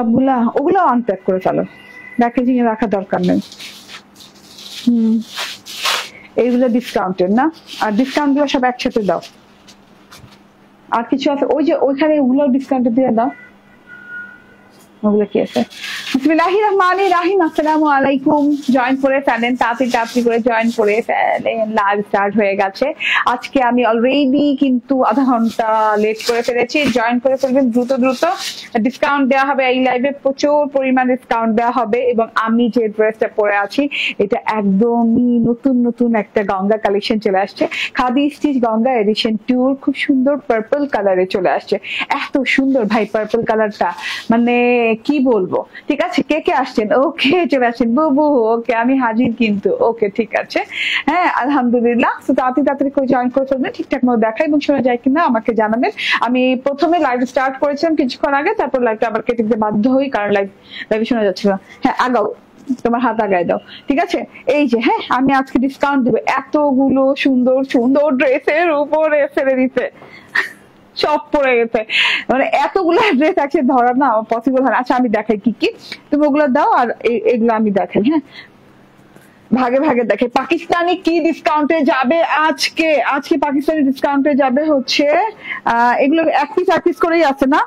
সবগুলা ওগুলো আনপ্যাক করে ফেলো, প্যাকেজিং এ রাখা দরকার নেই। এইগুলো ডিসকাউন্টের না, আর ডিসকাউন্ট গুলো সব একসাথে দাও। আর কিছু আছে ওই যে ওইখানে ওগুলো ডিসকাউন্টে দিয়ে দাও। ওগুলো কি আছে? বিসমিল্লাহির রহমানির রহিম। আসসালামু আলাইকুম। জয়েন করে ফেলেন, তাড়াতাড়ি করে জয়েন করে ফেলেন। লাইভ স্টার্ট হয়ে গেছে। আজকে আমি অলরেডি কিন্তু আধা ঘন্টা লেট করে ফেলেছি। জয়েন করে ফেলবেন দ্রুত দ্রুত। ডিসকাউন্ট দেওয়া হবে এই লাইভে, প্রচুর পরিমাণ ডিসকাউন্ট দেওয়া হবে। এবং আমি যে ড্রেসটা পরে আছি এটা একদমই নতুন নতুন একটা গঙ্গা কালেকশন চলে আসছে। Khadi stitch Ganga edition tour, খুব সুন্দর পার্পল কালারে চলে আসছে। এত সুন্দর ভাই পার্পল কালারটা, মানে কি বলবো। ঠিক আছে, কে কে আসছেন? ওকে চলে আসছেন বুবু। ওকে আমি হাজির কিন্তু। ওকে ঠিক আছে, হ্যাঁ আলহামদুলিল্লাহ। তো তাড়াতাড়ি করে জয়েন করে ফেলবেন, ঠিকঠাক মতো দেখা এবং শোনা যায় কিনা আমাকে জানাবেন। আমি প্রথমে লাইভ স্টার্ট করেছিলাম কিছুক্ষণ আগে, তারপর লাইভটা আবার কেটে দিতে বাধ্য হই কারণ লাইভে শোনা যাচ্ছিল। হ্যাঁ আগাও, তোমার হাত আগায় দাও। ঠিক আছে, এই যে হ্যাঁ আমি আজকে ডিসকাউন্ট দেবো। এতগুলো সুন্দর সুন্দর ড্রেসের উপরে ফেলে দিতে সব পড়ে গেছে, মানে এতগুলো ড্রেস আছে ধরা না পসিবল হয় না। আচ্ছা আমি দেখাই কি কি, তুমি ওগুলো দাও আর এগুলো আমি দেখাই। হ্যাঁ ভাগে ভাগে দেখে। পাকিস্তানি কি ডিসকাউন্টে যাবে আজকে? আজকে পাকিস্তানি ডিসকাউন্টে যাবে হচ্ছে এগুলো এক পিস করেই আছে না,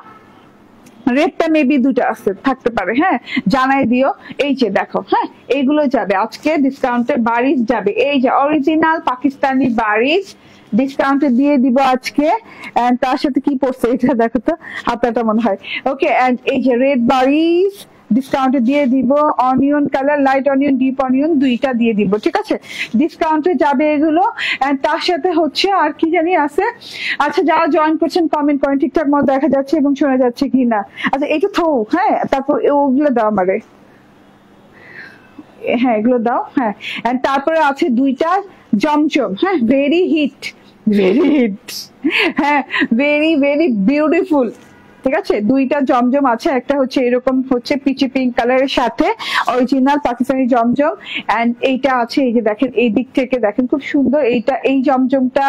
রেটটা মেবি দুটো আছে থাকতে পারে। হ্যাঁ জানাই দিও। এই যে দেখো, হ্যাঁ এইগুলো যাবে আজকে ডিসকাউন্টে। বারিশ যাবে, এই যে অরিজিনাল পাকিস্তানি বারিশ ডিসকাউন্টে দিয়ে দিব আজকে। এন্ড তার সাথে কি পড়ছে এটা দেখো তো, হাতাটা মনে হয়। ওকে, এন্ড এই যে রেড বারিশ ডিসকাউন্টে দিয়ে দিব। Onion colour, light onion, deep onion দুইটা দিয়ে দিব। ঠিক আছে, ডিসকাউন্টে যাবে এগুলো। এন্ড তার সাথে হচ্ছে আর কি জানি আছে। আচ্ছা যারা জয়েন করছেন কমেন্ট করেন ঠিকঠাক মতো দেখা যাচ্ছে এবং শোনা যাচ্ছে কি না। আচ্ছা এইটা থো, হ্যাঁ তারপর ওগুলো দাও আমারে। হ্যাঁ এগুলো দাও। হ্যাঁ এন্ড তারপরে আছে দুইটা জমজম। হ্যাঁ ভেরি হিট, হ্যাঁ ভেরি ভেরি বিউটিফুল। ঠিক আছে, দুইটা জমজম আছে, একটা হচ্ছে এরকম হচ্ছে পিচি পিঙ্ক কালারের সাথে অরিজিনাল পাকিস্তানি জমজম। এন্ড এইটা আছে এই যে দেখেন, এই দিক থেকে দেখেন খুব সুন্দর। এইটা এই জমজমটা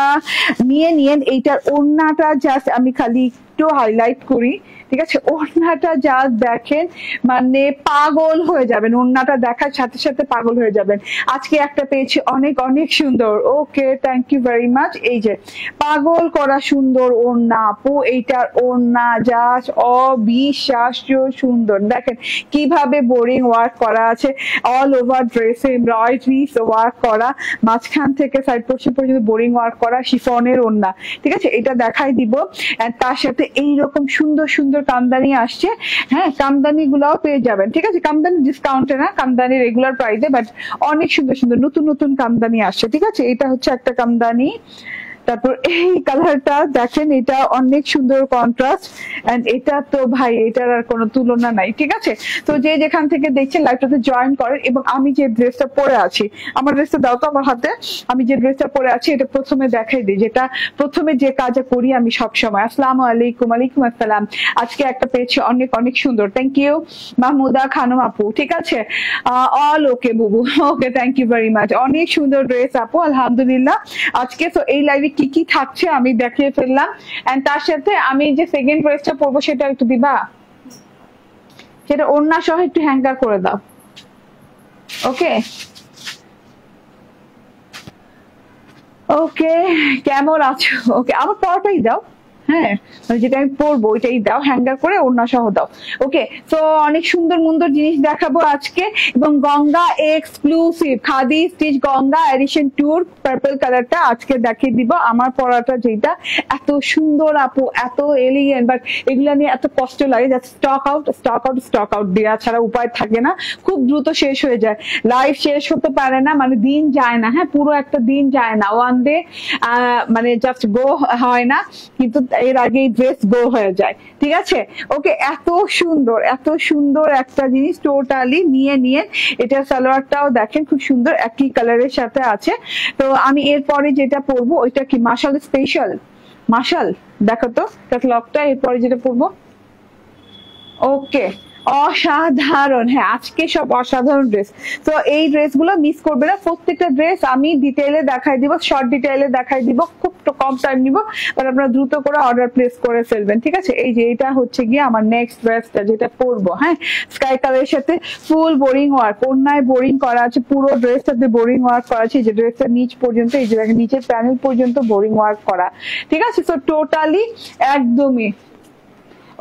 নিয়ে নিয়েন। এইটার ওড়নাটা জাস্ট আমি খালি একটু হাইলাইট করি। ঠিক আছে, ওড়নাটা যা দেখেন মানে পাগল হয়ে যাবেন, ওড়নাটা দেখার সাথে সাথে পাগল হয়ে যাবেন। আজকে একটা পেয়েছি অনেক অনেক সুন্দর। Okay thank you very much. এই যে পাগল করা সুন্দর ওড়না আপু, এইটার ওড়না জাস্ট অবিশ্বাস্য সুন্দর। দেখেন কিভাবে বোরিং ওয়ার্ক করা আছে, অল ওভার ড্রেসে এমব্রয়ডারিজ ওয়ার্ক করা, মাঝখান থেকে সাইড পোর্শন পর্যন্ত বোরিং ওয়ার্ক করা, শিফনের ওড়না। ঠিক আছে, এটা দেখাই দিব। তার সাথে এইরকম সুন্দর সুন্দর কামদানি আসছে। হ্যাঁ কামদানি গুলাও পেয়ে যাবেন। ঠিক আছে, কামদানি ডিসকাউন্টে না, কামদানি রেগুলার প্রাইসে, বাট অনেক সুন্দর সুন্দর নতুন নতুন কামদানি আসছে। ঠিক আছে, এটা হচ্ছে একটা কামদানি। তারপর এই কালারটা দেখেন, এটা অনেক সুন্দর কন্ট্রাস্ট। এন্ড এটা তো ভাই এটার আর কোনো তুলনা নাই। ঠিক আছে, তো যে যেখান থেকে দেখছেন লাইভটাতে জয়েন করেন। এবং আমি যে ড্রেসটা পরে আছি, আমার ড্রেসটা দাও তো আমার হাতে। আমি যে ড্রেসটা পরে আছি এটা প্রথমে দেখাই দিই, যেটা প্রথমে যে কাজটা করি আমি সবসময়। আসসালামু আলাইকুম। আলাইকুম আসসালাম। আজকে একটা পেয়েছি অনেক অনেক সুন্দর। থ্যাংক ইউ মাহমুদা খানম আপু। ঠিক আছে, অল ওকে বুবু। Okay thank you very much. অনেক সুন্দর ড্রেস আপু আলহামদুলিল্লাহ। আজকে তো এই লাইভে কি কি থাকছে আমি দেখিয়ে ফেললাম। এন্ড তার সাথে আমি যে সেকেন্ড ড্রেসটা পরবো সেটা একটু দিবা, সেটা ওড়না সহ একটু হ্যাঙ্গার করে দাও। ওকে ওকে কেমন আছো? ওকে আমার পরটাই দাও। হ্যাঁ যেটা আমি পরবো ওইটাই দাও, হ্যাঙ্গার করে ওড়না সহ দাও। ওকে, তো অনেক সুন্দর সুন্দর জিনিস দেখাবো আজকে। এবং Ganga exclusive khadi stitch Ganga edition tour purple কালারটা আজকে দেখিয়ে দিব। আমার পরাটা যেটা এত সুন্দর আপু, এত এলিগেন্ট, বাট এগুলা নিয়ে এত কষ্ট লাগে। যাচ্ছে স্টক আউট দেওয়া ছাড়া উপায় থাকে না, খুব দ্রুত শেষ হয়ে যায়। লাইফ শেষ হতে পারে না, মানে দিন যায় না। হ্যাঁ পুরো একটা দিন যায় না, ওয়ান ডে মানে জাস্ট গো হয় না, কিন্তু এর আগে ড্রেস গো হয়ে যায়। ঠিক আছে, ওকে এত সুন্দর একটা জিনিস টোটালি নিয়ে নিয়ে। এটা সালোয়ারটাও দেখেন খুব সুন্দর, একই কালারের সাথে আছে। তো আমি এরপরে যেটা পরবো ওইটা কি মাশাল স্পেশাল। মাশাল দেখো তো ক্যাটালগটা, এরপরে যেটা পরবো। ওকে অসাধারণ। হ্যাঁ, আজকে সব অসাধারণ ড্রেস। তো এই ড্রেসগুলো মিস করবে না। প্রত্যেকটা ড্রেস আমি ডিটেইলে দেখাই দিব, শর্ট ডিটেইলে দেখাই দিব, খুব কম টাইম নিব, বাট আপনারা দ্রুত করে অর্ডার প্লেস করে ফেলবেন, ঠিক আছে? এই যে এটা হচ্ছে গিয়ে আমার নেক্সট ড্রেসটা যেটা পরবো। হ্যাঁ, স্কাই কালারের সাথে ফুল বোরিং ওয়ার্ক, ওড়নায় বোরিং করা আছে, পুরো ড্রেসটাতে বোরিং ওয়ার্ক করা আছে। এই যে ড্রেসটা নিচ পর্যন্ত, এই যে দেখেন নিচের প্যানেল পর্যন্ত বোরিং ওয়ার্ক করা, ঠিক আছে? তো টোটালি একদমই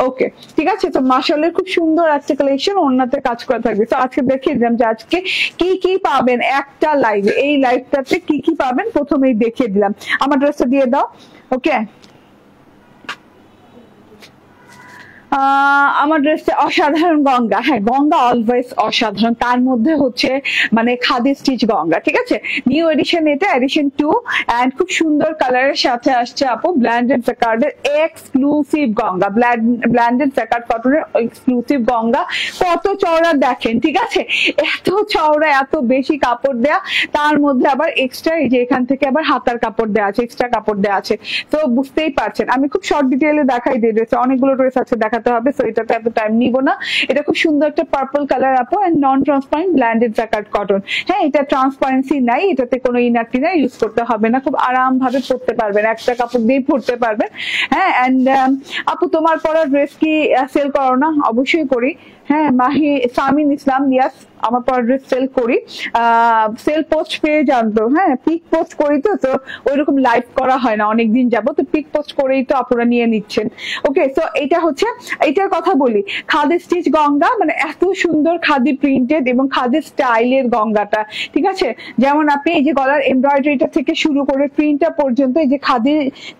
ওকে, ঠিক আছে। তো মাশাআল্লাহ খুব সুন্দর একটা কালেকশন, ওড়নাতে কাজ করা থাকবে। তো আজকে দেখিয়ে দিলাম যে আজকে কি কি পাবেন একটা লাইভে, এই লাইভটাতে কি কি পাবেন প্রথমেই দেখিয়ে দিলাম। আমার ড্রেসটা দিয়ে দাও। ওকে, আমার ড্রেসটা অসাধারণ গঙ্গা। হ্যাঁ, গঙ্গা অলওয়েজ অসাধারণ। তার মধ্যে হচ্ছে মানে খাদি স্টিচ গঙ্গা, ঠিক আছে? নিউ এডিশন, এটা এডিশন 2 এন্ড খুব সুন্দর কালারের সাথে আসছে আপু। ব্ল্যান্ডেড জ্যাকার্ডের এক্সক্লুসিভ গঙ্গা, ব্ল্যান্ডেড জ্যাকার্ড কটনের এক্সক্লুসিভ গঙ্গা। কত চওড়া দেখেন, ঠিক আছে? এত চওড়া, এত বেশি কাপড় দেয়া, তার মধ্যে আবার এক্সট্রা এই যে এখান থেকে আবার হাতার কাপড় দেওয়া আছে, এক্সট্রা কাপড় দেওয়া আছে। তো বুঝতেই পারছেন, আমি খুব শর্ট ডিটেইলে দেখাই দিয়ে দিয়েছি, অনেকগুলো ড্রেস আছে দেখাতে হবে, তো এটাতে এত টাইম নিব না। এটা খুব সুন্দর একটা পার্পল কালার আপু and non transparent blended jacquard cotton. হ্যাঁ, এটা ট্রান্সপারেন্সি নাই, এটাতে কোনো ইনার টিনার ইউজ করতে হবে না, খুব আরাম ভাবে পরতে পারবেন, একটা কাপড় দিয়ে পরতে পারবেন। হ্যাঁ, এন্ড আপু তোমার পরা ড্রেস কি সেল করো না? অবশ্যই করি। হ্যাঁ, মাহি সামিন ইসলাম, ইয়াস, আমার পর ড্রেস সেল করি। সেল পোস্ট পেয়ে জানতো। হ্যাঁ, পিক পোস্ট করি, তো ওইরকম লাইভ করা হয় না অনেকদিন যাবো, তো পিক পোস্ট করেই তো আপনারা নিয়ে নিচ্ছেন। ওকে, তো এটা হচ্ছে, এইটার কথা বলি, খাদি স্টিচ গঙ্গা, মানে এত সুন্দর খাদি প্রিন্টেড এবং খাদি স্টাইলের গঙ্গাটা, ঠিক আছে? যেমন আপনি এই যে গলার এমব্রয়ডারিটা থেকে শুরু করে প্রিন্টটা পর্যন্ত এই যে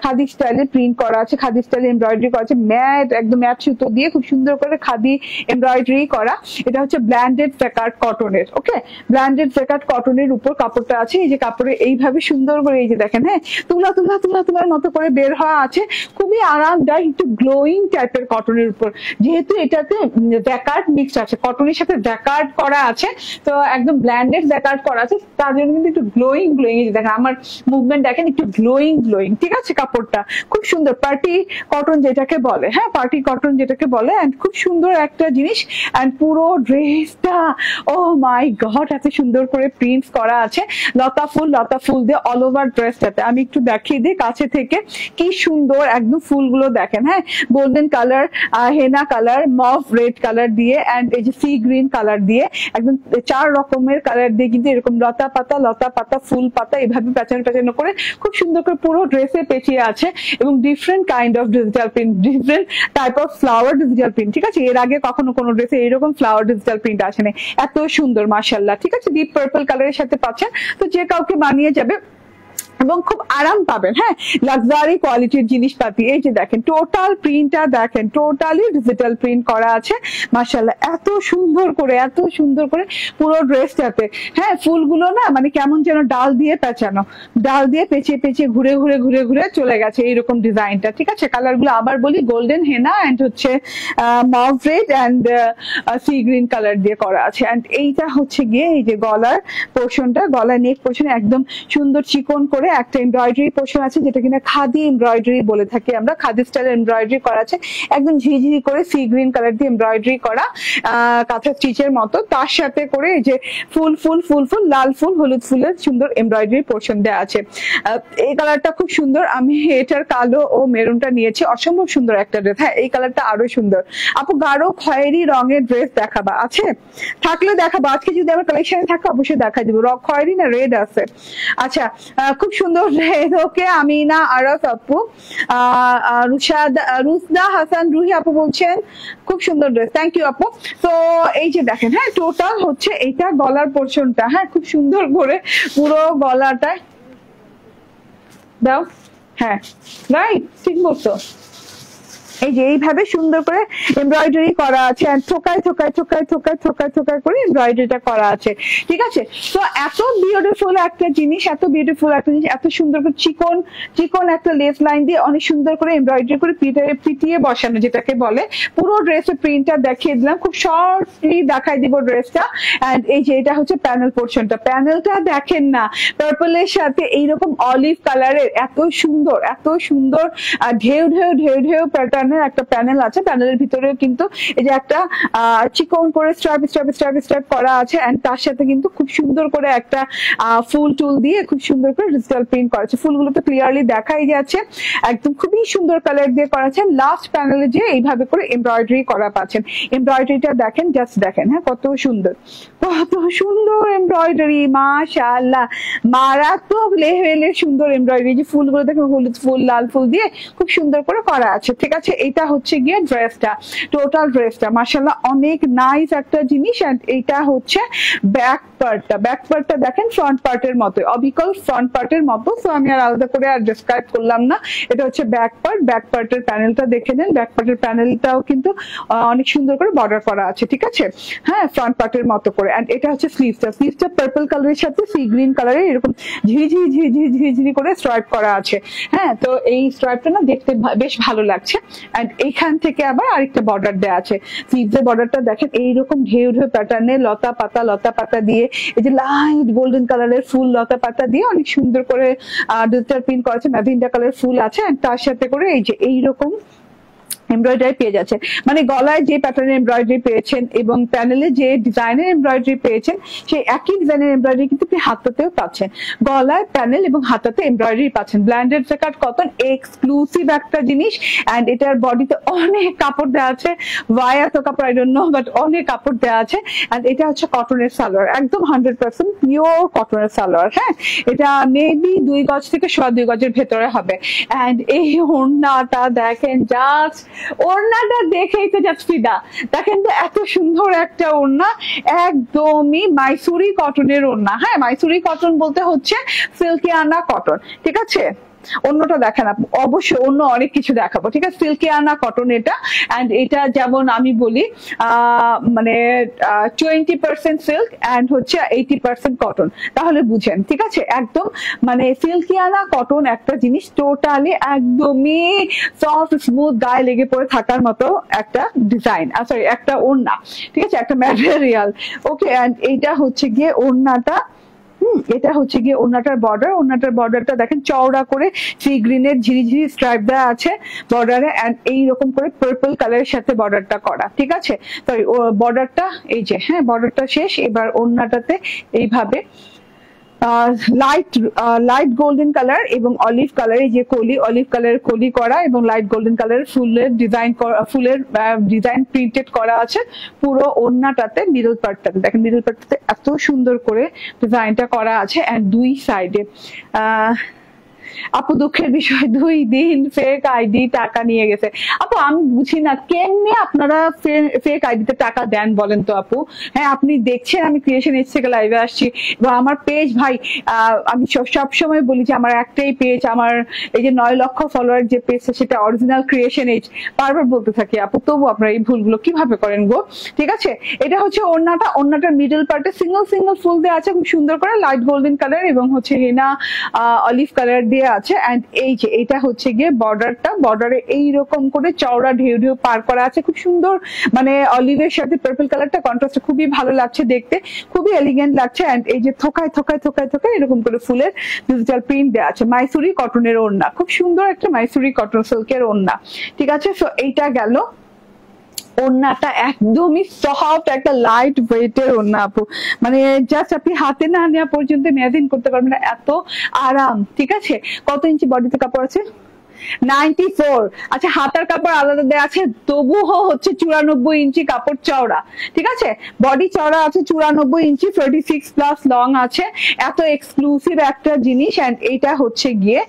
খাদি স্টাইলে প্রিন্ট করা আছে, খাদি স্টাইলে এমব্রয়ডারি করা আছে, ম্যাট, একদম ম্যাট সুতো দিয়ে খুব সুন্দর করে খাদি এমব্রয়ডারি করা। এটা হচ্ছে ব্ল্যান্ডেড জ্যাকার্ড কটনের। ওকে, ব্ল্যান্ডেড জ্যাকার্ড কটনের উপর কাপড়টা আছে, এই যে কাপড়ে এইভাবে সুন্দর করে এই যে দেখেন, হ্যাঁ, তুলার মতো করে বের হওয়া আছে, খুবই আরামদায়ক, একটু গ্লোয়িং টাইপের কটনের উপর। যেহেতু এটাতে জ্যাকার্ড মিক্স আছে, কটনের সাথে জ্যাকার্ড করা আছে, তো একদম ব্ল্যান্ডেড জ্যাকার্ড করা আছে, তার জন্য কিন্তু একটু গ্লোয়িং, এই যে দেখেন আমার মুভমেন্ট দেখেন, একটু গ্লোয়িং, ঠিক আছে? কাপড়টা খুব সুন্দর, পার্টি কটন যেটাকে বলে। হ্যাঁ, পার্টি কটন যেটাকে বলে, এন্ড খুব সুন্দর একটা জিনিস। এন্ড পুরো ড্রেসটা, ও মাই গড, এত সুন্দর করে প্রিন্টস করা আছে, লতা ফুল দিয়ে অল ওভার ড্রেসটাতে। আমি একটু দেখিয়ে দিই কাছে থেকে, কি সুন্দর একদম ফুলগুলো দেখেন। হ্যাঁ, গোল্ডেন কালার, হেনা কালার, মভ রেড কালার দিয়ে, এন্ড এই যে সি গ্রিন কালার দিয়ে, একদম 4 রকমের কালার দিয়ে কিন্তু এরকম লতা পাতা, ফুল পাতা, এভাবে পেঁচানো করে খুব সুন্দর করে পুরো ড্রেসে পেঁচিয়ে আছে, এবং different kind of digital print, different type of flower digital print, ঠিক আছে? এর আগে কখনো কোনো ড্রেসে এরকম ফ্লাওয়ার ডিজিটাল প্রিন্ট আসেনি, এত সুন্দর মাশাআল্লাহ, ঠিক আছে? ডিপ পার্পল কালারের সাথে পাচ্ছেন, তো যে কাউকে মানিয়ে যাবে এবং খুব আরাম পাবেন। হ্যাঁ, লাক্সারি কোয়ালিটির জিনিসপাতি। এই যে দেখেন টোটাল প্রিন্টটা দেখেন, টোটালি ডিজিটাল প্রিন্ট করা আছে মাশাআল্লাহ, এত সুন্দর করে পুরো ড্রেসটাতে। হ্যাঁ, ফুলগুলো না মানে কেমন যেন ডাল দিয়ে পেঁচিয়ে ঘুরে চলে গেছে এইরকম ডিজাইনটা, ঠিক আছে? কালারগুলো আবার বলি, গোল্ডেন, হেনা এন্ড হচ্ছে mauve red and sea green colour দিয়ে করা আছে। এন্ড এইটা হচ্ছে গিয়ে এই যে গলার পোর্শনটা, গলার নেক পোর্শন একদম সুন্দর চিকন করে একটা এমব্রয়ডারি পোর্শন আছে, যেটা কিনা খাদি এমব্রয়ডারি বলে থাকি আমরা, খাদি স্টাইল এমব্রয়ডারি করা আছে, একদম ঝিঝি করে সি গ্রিন কালার দিয়ে এমব্রয়ডারি করা, কাঁথা স্টিচের মতো, তার সাথে করে এই যে ফুল, লাল ফুল, হলুদ ফুলের সুন্দর এমব্রয়ডারি পোর্শন দেওয়া আছে। এই কালারটা খুব সুন্দর, আমি এটার কালো ও মেরুনটা নিয়েছি, অসম্ভব সুন্দর একটা ড্রেস। হ্যাঁ, এই কালারটা আরো সুন্দর। আপু গাঢ় খয়েরি রঙের ড্রেস দেখাবা? আছে, থাকলে দেখাবো, আজকে যদি আমার কালেকশনে থাকে অবশ্যই দেখা দিব। খয়েরি না রেড আছে? আচ্ছা, খুব সুন্দর ড্রেস। ওকে, আমিনা আরফ আপু, রুসদা হাসান রুহি আপু বলছেন খুব সুন্দর ড্রেস, থ্যাংক ইউ আপু। তো এই যে দেখেন, হ্যাঁ, টোটাল হচ্ছে এইটা গলার পোর্শনটা। হ্যাঁ, খুব সুন্দর করে পুরো গলাটায় দাও। হ্যাঁ, রাইট, ঠিক বলছো। এই যে এইভাবে সুন্দর করে এমব্রয়ডারি করা আছে, ঠোকায় করে এমব্রয়ডারিটা করা আছে, ঠিক আছে? তো এত বিউটিফুল একটা জিনিস, এত সুন্দর করে চিকন একটা লেস লাইন দিয়ে অনেক সুন্দর করে এমব্রয়ডারি করে পিটিয়ে বসানো, যেটাকে বলে। পুরো ড্রেসের প্রিন্টটা দেখিয়ে দিলাম, খুব শর্টলি দেখাই দিব ড্রেসটা। এন্ড এই যে এটা হচ্ছে প্যানেল পোর্শনটা, প্যানেলটা দেখেন না, পার্পলের সাথে এইরকম অলিভ কালারের এত সুন্দর ঢেউ প্যাটার্ন প্যাটার্নের একটা প্যানেল আছে, প্যানেলের ভিতরে কিন্তু এই যে একটা চিকন করে স্ট্রাইপ স্ট্রাইপ স্ট্রাইপ স্ট্রাইপ করা আছে, এন্ড তার সাথে কিন্তু খুব সুন্দর করে একটা ফুল টুল দিয়ে খুব সুন্দর করে ডিজিটাল প্রিন্ট করা আছে। ফুলগুলো তো ক্লিয়ারলি দেখাই যাচ্ছে, একদম খুবই সুন্দর কালার দিয়ে করা আছে। লাস্ট প্যানেলে যে এইভাবে করে এমব্রয়ডারি করা পাচ্ছেন, এমব্রয়ডারিটা দেখেন, জাস্ট দেখেন, হ্যাঁ কত সুন্দর, কত সুন্দর এমব্রয়ডারি, মাশাআল্লাহ, মারাত্মক লেভেলের সুন্দর এমব্রয়ডারি। যে ফুলগুলো দেখেন, হলুদ ফুল লাল ফুল দিয়ে খুব সুন্দর করে করা আছে, ঠিক আছে। এটা হচ্ছে গিয়ে ড্রেসটা, টোটাল ড্রেসটা মাশাআল্লাহ অনেক নাইস একটা জিনিস। এন্ড এটা হচ্ছে ব্যাক পার্টটা, ব্যাক পার্টটা দেখেন ফ্রন্ট পার্টের মতো, অবিকল ফ্রন্ট পার্টের মতো, তো আমি আর আলাদা করে আর ডেসক্রাইব করলাম না। এটা হচ্ছে ব্যাক পার্ট, ব্যাক পার্টের প্যানেলটা দেখে নেন, ব্যাক পার্টের প্যানেলটাও কিন্তু অনেক সুন্দর করে বর্ডার করা আছে, ঠিক আছে, হ্যাঁ ফ্রন্ট পার্টের মতো করে। এন্ড এটা হচ্ছে স্লিভসটা, স্লিভসটা পার্পল কালারের সাথে সি গ্রিন কালারের এরকম ঝিরিঝিরি ঝিরিঝিরি ঝিরিঝিরি করে স্ট্রাইপ করা আছে, হ্যাঁ। তো এই স্ট্রাইপটা না দেখতে বেশ ভালো লাগছে। এন্ড এইখান থেকে আবার আরেকটা বর্ডার দেওয়া আছে, স্লিভসের বর্ডারটা দেখেন এইরকম ঢেউ ঢেউ প্যাটার্নে লতা পাতা দিয়ে, এই যে লাইট গোল্ডেন কালারের ফুল লতা পাতা দিয়ে অনেক সুন্দর করে ডিজিটাল প্রিন্ট করা আছে, ম্যাজেন্টা কালারের ফুল আছে। আর তার সাথে করে এই যে এইরকম এমব্রয়ডারি পেয়ে যাচ্ছে, মানে গলায় যে প্যাটার্নের এমব্রয়ডারি পেয়েছেন এবং প্যানেলে যে ডিজাইনের এমব্রয়ডারি পেয়েছেন সেই একই ডিজাইনের এমব্রয়ডারি কিন্তু আপনি হাতাতেও পাচ্ছেন, গলায় প্যানেল এবং হাতাতে এমব্রয়ডারি পাচ্ছেন। ব্ল্যান্ডেড জ্যাকেট কটন এক্সক্লুসিভ একটা জিনিস, এন্ড এটার বডিতে অনেক কাপড় দেওয়া আছে, ওয়াই এত কাপড় আই ডোন্ট নো, বাট অনেক কাপড় দেওয়া আছে। এন্ড এটা হচ্ছে কটনের সালোয়ার, একদম 100% পিওর কটনের সালোয়ার, হ্যাঁ। এটা মেবি 2 গজ থেকে 2.25 গজের ভেতরে হবে। এন্ড এই ওড়নাটা দেখেন, জাস্ট ওড়নাটা দেখেই তো জাস্ট ফিদা, দেখেন তো এত সুন্দর একটা ওড়না, একদমই মাইসুরি কটনের ওড়না, হ্যাঁ মাইসুরি কটন বলতে হচ্ছে সিল্কিয়ানা কটন, ঠিক আছে। অন্যটা দেখেন, অবশ্যই অন্য অনেক কিছু দেখাবো, ঠিক আছে। সিল্কিয়ানা কটন এটা, এন্ড এটা যেমন আমি বলি মানে 20% সিল্ক এন্ড হচ্ছে 80% কটন, তাহলে বুঝেন, ঠিক আছে। একদম মানে সিল্কিয়ানা কটন একটা জিনিস টোটালি একদমই সফট স্মুথ, গায়ে লেগে পড়ে থাকার মতো একটা ডিজাইন, সরি একটা ওড়না, ঠিক আছে, একটা ম্যাটেরিয়াল, ওকে। এন্ড এইটা হচ্ছে গিয়ে ওড়নাটা, এটা হচ্ছে গিয়ে ওড়নাটার বর্ডার, ওড়নাটার বর্ডারটা দেখেন চওড়া করে সি গ্রিনের ঝিরিঝিরি স্ট্রাইপ দেওয়া আছে বর্ডারে, এন্ড এইরকম করে পার্পল কালারের সাথে বর্ডারটা করা, ঠিক আছে। সরি বর্ডারটা এই যে, হ্যাঁ বর্ডারটা শেষ, এবার ওড়নাটাতে এইভাবে লাইট গোল্ডেন কালার এবং অলিভ কালারের যে কলি, অলিভ কালারের কলি করা এবং লাইট গোল্ডেন কালারের ফুলের ডিজাইন প্রিন্টেড করা আছে পুরো ওড়নাটাতে। মিডল পার্টটাতে দেখেন, মিডল পার্টটাতে এত সুন্দর করে ডিজাইনটা করা আছে, এন্ড দুই সাইডে আপু দুঃখের বিষয় 2 দিন ফেক আইডি টাকা নিয়ে গেছে। আপু আমি বুঝি না কেমনে আপনারা ফেক আইডিতে টাকা দেন বলেন তো আপু। হ্যাঁ আপনি দেখছেন আমি ক্রিয়েশন এজ থেকে লাইভে আসছি, এবং আমার পেজ ভাই আমি সব সময় বলি যে আমার একটাই পেজ, আমার এই যে 9 লক্ষ ফলোয়ার যে পেজটা সেটা অরিজিনাল ক্রিয়েশন এজ, বারবার বলতে থাকি আপু, তবু আপনারা এই ভুলগুলো কিভাবে করেন গো, ঠিক আছে। এটা হচ্ছে ওড়নাটা, ওড়নাটার মিডল পার্টে সিঙ্গেল ফুল দেওয়া আছে খুব সুন্দর করে লাইট গোল্ডেন কালার এবং হচ্ছে হেনা অলিভ কালার দিয়ে আছে। এন্ড এই যে এটা হচ্ছে গিয়ে বর্ডারটা, বর্ডারে এইরকম করে চওড়া ঢেউ ঢেউ পার করা আছে, খুব সুন্দর, মানে অলিভের সাথে পার্পল কালারটা কন্ট্রাস্ট খুবই ভালো লাগছে দেখতে, খুবই এলিগেন্ট লাগছে। এন্ড এই যে থোকায় থোকায় থোকায় থোকায় এরকম করে ফুলের ডিজিটাল প্রিন্ট দেওয়া আছে, মাইসুরি কটনের ওড়না, খুব সুন্দর একটা মাইসুরি কটন সিল্কের ওড়না, ঠিক আছে। সো এইটা গেল ওড়নাটা, একদমই সফট একটা লাইট ওয়েটের ওড়না আপু, মানে জাস্ট আপনি হাতে না নেওয়া পর্যন্ত ইমাজিন করতে পারবেন না এত আরাম, ঠিক আছে। কত ইঞ্চি বডিতে কাপড় আছে? 94। আচ্ছা হাতার কাপড় আলাদা দেওয়া আছে, তবুও হচ্ছে 94 ইঞ্চি কাপড় চওড়া, ঠিক আছে। বডি চওড়া আছে 94 ইঞ্চি, 36+ লং আছে, এত এক্সক্লুসিভ একটা জিনিস। এন্ড এইটা হচ্ছে গিয়ে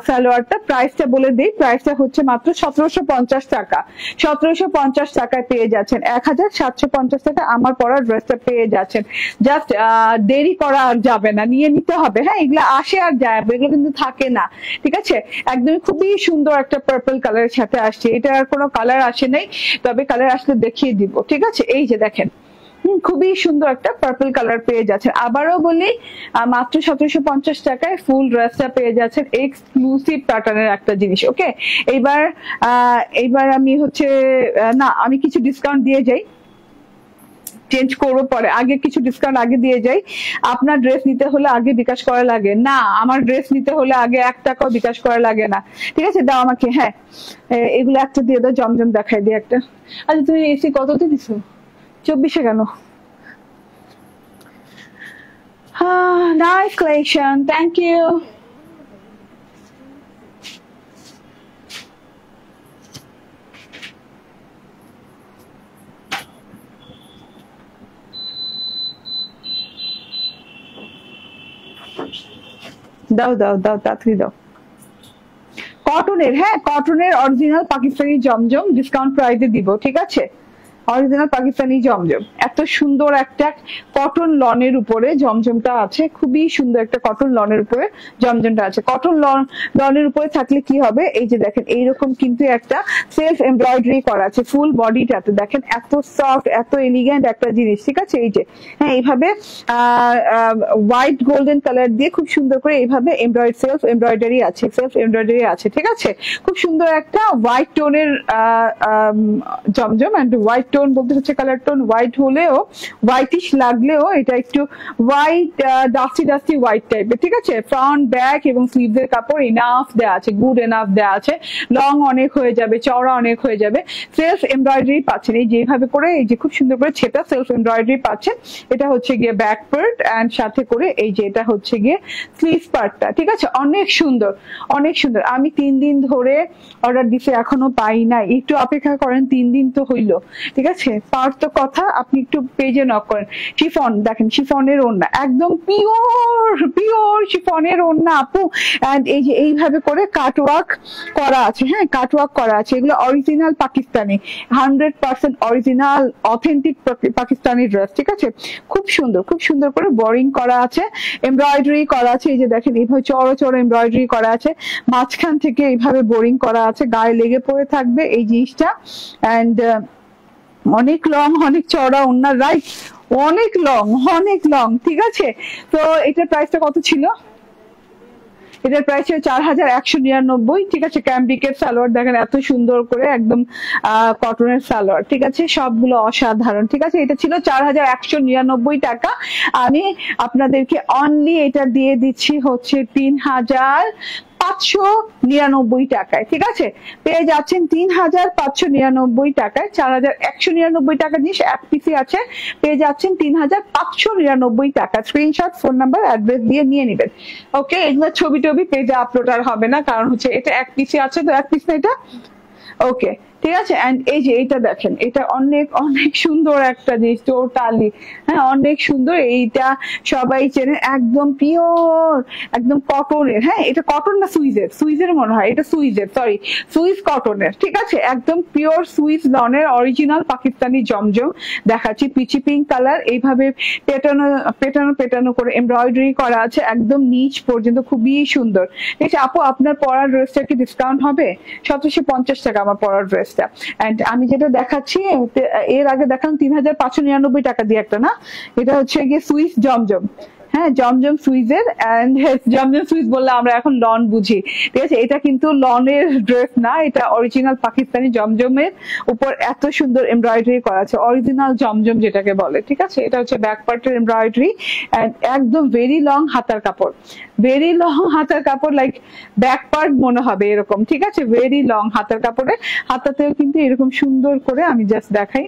সালোয়ারটা, প্রাইসটা বলে দিই, প্রাইসটা হচ্ছে মাত্র 1750 টাকা, 1750 টাকায় পেয়ে যাচ্ছেন, 1750 টাকা আমার পরা ড্রেসটা পেয়ে যাচ্ছেন। জাস্ট দেরি করা আর যাবে না, নিয়ে নিতে হবে, হ্যাঁ এগুলো আসে আর যায়, এগুলো কিন্তু থাকে না, ঠিক আছে। একদমই খুবই সুন্দর একটা পার্পল কালারের সাথে আসছে, এটা আর কোনো কালার আসে নাই, তবে কালার আসলে দেখিয়ে দিব, ঠিক আছে। এই যে দেখেন খুবই সুন্দর একটা পার্পল কালার পেয়ে যাচ্ছেন। আবারও বলি মাত্র 1750 টাকায় ফুল ড্রেসটা পেয়ে যাচ্ছেন, এক্সক্লুসিভ প্যাটার্নের একটা জিনিস, ওকে। এইবার আমি হচ্ছে না আমি কিছু ডিসকাউন্ট দিয়ে যাই, চেঞ্জ করবো পরে, আগে কিছু ডিসকাউন্ট আগে দিয়ে যাই। আপনার ড্রেস নিতে হলে আগে বিকাশ করা লাগে না, আমার ড্রেস নিতে হলে আগে 1 টাকাও বিকাশ করা লাগে না, ঠিক আছে? দাও আমাকে, হ্যাঁ এগুলো একটা দিয়ে দাও, জমজম দেখাই দিয়ে একটা। আচ্ছা তুমি এসি কততে দিছো? 24-এ কেন? Nice collection, thank you. দাও দাও দাও, তাড়াতাড়ি দাও। কটনের, হ্যাঁ কটনের অরিজিনাল পাকিস্তানি জমজম ডিসকাউন্ট প্রাইসে দিব, ঠিক আছে? অরিজিনাল পাকিস্তানি জমজম, এত সুন্দর একটা কটন লনের উপরে জমজমটা আছে, খুবই সুন্দর একটা কটন লনের উপরে জমজমটা আছে। কটন লনের উপরে থাকলে কি হবে, এই যে দেখেন এইরকম কিন্তু একটা সেলফ এমব্রয়ডারি করা আছে ফুল বডিটাতে, দেখেন এত সফট এত এলিগেন্ট একটা জিনিস, ঠিক আছে? এই যে হ্যাঁ এইভাবে হোয়াইট গোল্ডেন কালার দিয়ে খুব সুন্দর করে এইভাবে সেলফ এমব্রয়ডারি আছে, ঠিক আছে? খুব সুন্দর একটা হোয়াইট টোনের জমজম, এন্ড হোয়াইট টোন বলতে হচ্ছে কালার টোন হোয়াইট হলেও হোয়াইটিশ লাগলেও এটা একটু হোয়াইট ডাস্টি হোয়াইট টাইপের, ঠিক আছে? ফ্রন্ট ব্যাক এবং স্লিভস এর কাপড় এনাফ দেওয়া আছে, গুড এনাফ দেওয়া আছে, লং অনেক হয়ে যাবে, চওড়া অনেক হয়ে যাবে। সেলফ এমব্রয়ডারি পাচ্ছেন, এই যেভাবে করে এই যে খুব সুন্দর করে ছেটা সেলফ এমব্রয়ডারি পাচ্ছেন। এটা হচ্ছে গিয়ে ব্যাক পার্ট এন্ড সাথে করে এই যে এটা হচ্ছে গিয়ে স্লিভ পার্টটা, ঠিক আছে? অনেক সুন্দর অনেক সুন্দর। আমি 3 দিন ধরে অর্ডার দিতে এখনো পাই নাই, একটু অপেক্ষা করেন, 3 দিন তো হইলো, ঠিক আছে? পাওয়ার তো কথা, আপনি একটু পেজে নক করেন। শিফন দেখেন, শিফনের ওড়না একদম পিওর শিফনের ওড়না আপু, এন্ড এই যে এইভাবে করে কাটওয়ার্ক করা আছে, হ্যাঁ কাটওয়ার্ক করা আছে, এগুলো original Pakistani 100% original authentic Pakistani dress, ঠিক আছে? খুব সুন্দর করে বোরিং করা আছে, এমব্রয়ডারি করা আছে, এই যে দেখেন এইভাবে চড়ো এমব্রয়ডারি করা আছে, মাঝখান থেকে এইভাবে বোরিং করা আছে, গায়ে লেগে পড়ে থাকবে এই জিনিসটা, এন্ড অনেক লং অনেক চওড়া ওড়না, রাইট? অনেক লং, ঠিক আছে? তো এটার প্রাইসটা কত ছিল? এটার প্রাইস ছিল 4199, ঠিক আছে? ক্যাম্বিকের সালোয়ার দেখেন এত সুন্দর করে একদম কটনের সালোয়ার, ঠিক আছে? সবগুলো অসাধারণ, ঠিক আছে? এটা ছিল 4199 টাকা। আমি আপনাদেরকে অনলি এটা দিয়ে দিচ্ছি হচ্ছে 3599 টাকায়, ঠিক আছে? পেয়ে যাচ্ছেন 3599 টাকায়, 4199 টাকা জিনিস এক পিসি আছে, পেয়ে যাচ্ছেন 3599 টাকা। স্ক্রিনশট, ফোন নাম্বার, অ্যাড্রেস দিয়ে নিয়ে নেবেন, ওকে? এগুলো ছবি টবি পেজে আপলোড আর হবে না, কারণ হচ্ছে এটা এক পিসি আছে তো এক পিস না এটা, ওকে ঠিক আছে? এন্ড এই যে এইটা দেখেন, এটা অনেক সুন্দর একটা জিনিস, টোটালি হ্যাঁ অনেক সুন্দর। এইটা সবাই চেনে, একদম পিওর একদম কটনের, হ্যাঁ এটা কটন না সুইজের মনে হয়, এটা সুইজ কটনের, ঠিক আছে? একদম পিওর সুইজ লনের অরিজিনাল পাকিস্তানি জমজম দেখাচ্ছি, পিচি পিঙ্ক কালার, এইভাবে পেটানো করে এমব্রয়ডারি করা আছে একদম নিচ পর্যন্ত, খুবই সুন্দর, ঠিক আছে? আপু আপনার পরার ড্রেসটা কি ডিসকাউন্ট হবে? 1750 টাকা আমার পরার ড্রেসটা। এন্ড আমি যেটা দেখাচ্ছি এর আগে দেখালাম 3599 টাকা দিয়ে একটা, না এটা হচ্ছে গিয়ে সুইস জমজম, হ্যাঁ জমজম সুইজের, এন্ড জমজম সুইজ বললে আমরা এখন লন বুঝি, ঠিক আছে? এটা কিন্তু লনের ড্রেস না, এটা অরিজিনাল পাকিস্তানি জমজমের উপর এত সুন্দর এমব্রয়ডারি করা আছে, অরিজিনাল জমজম যেটাকে বলে, ঠিক আছে? এটা হচ্ছে ব্যাক পার্টের এমব্রয়ডারি, এন্ড একদম ভেরি লং হাতার কাপড়, লাইক ব্যাক পার্ট মনে হবে এরকম, ঠিক আছে? ভেরি লং হাতার কাপড়ে, হাতাতেও কিন্তু এরকম সুন্দর করে, আমি জাস্ট দেখাই,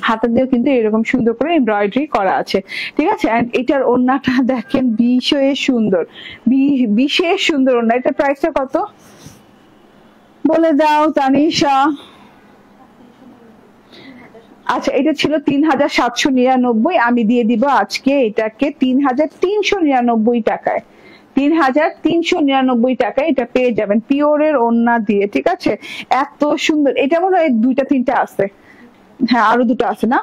হাতা দিয়েও কিন্তু এরকম সুন্দর করে এমব্রয়ডারি করা আছে, ঠিক আছে? এন্ড এটার ওড়নাটা দেখেন বিশেষ সুন্দর ওড়না। এটার প্রাইসটা কত বলে দাও তানিশা? আচ্ছা এটা ছিল 3799, আমি দিয়ে দিব আজকে এটাকে 3399 টাকায়, 3399 টাকায় এটা পেয়ে যাবেন পিওরের ওড়না দিয়ে, ঠিক আছে? এত সুন্দর, এটা মনে হয় 2-3টা আছে, হ্যাঁ আরো 2টো আছে না,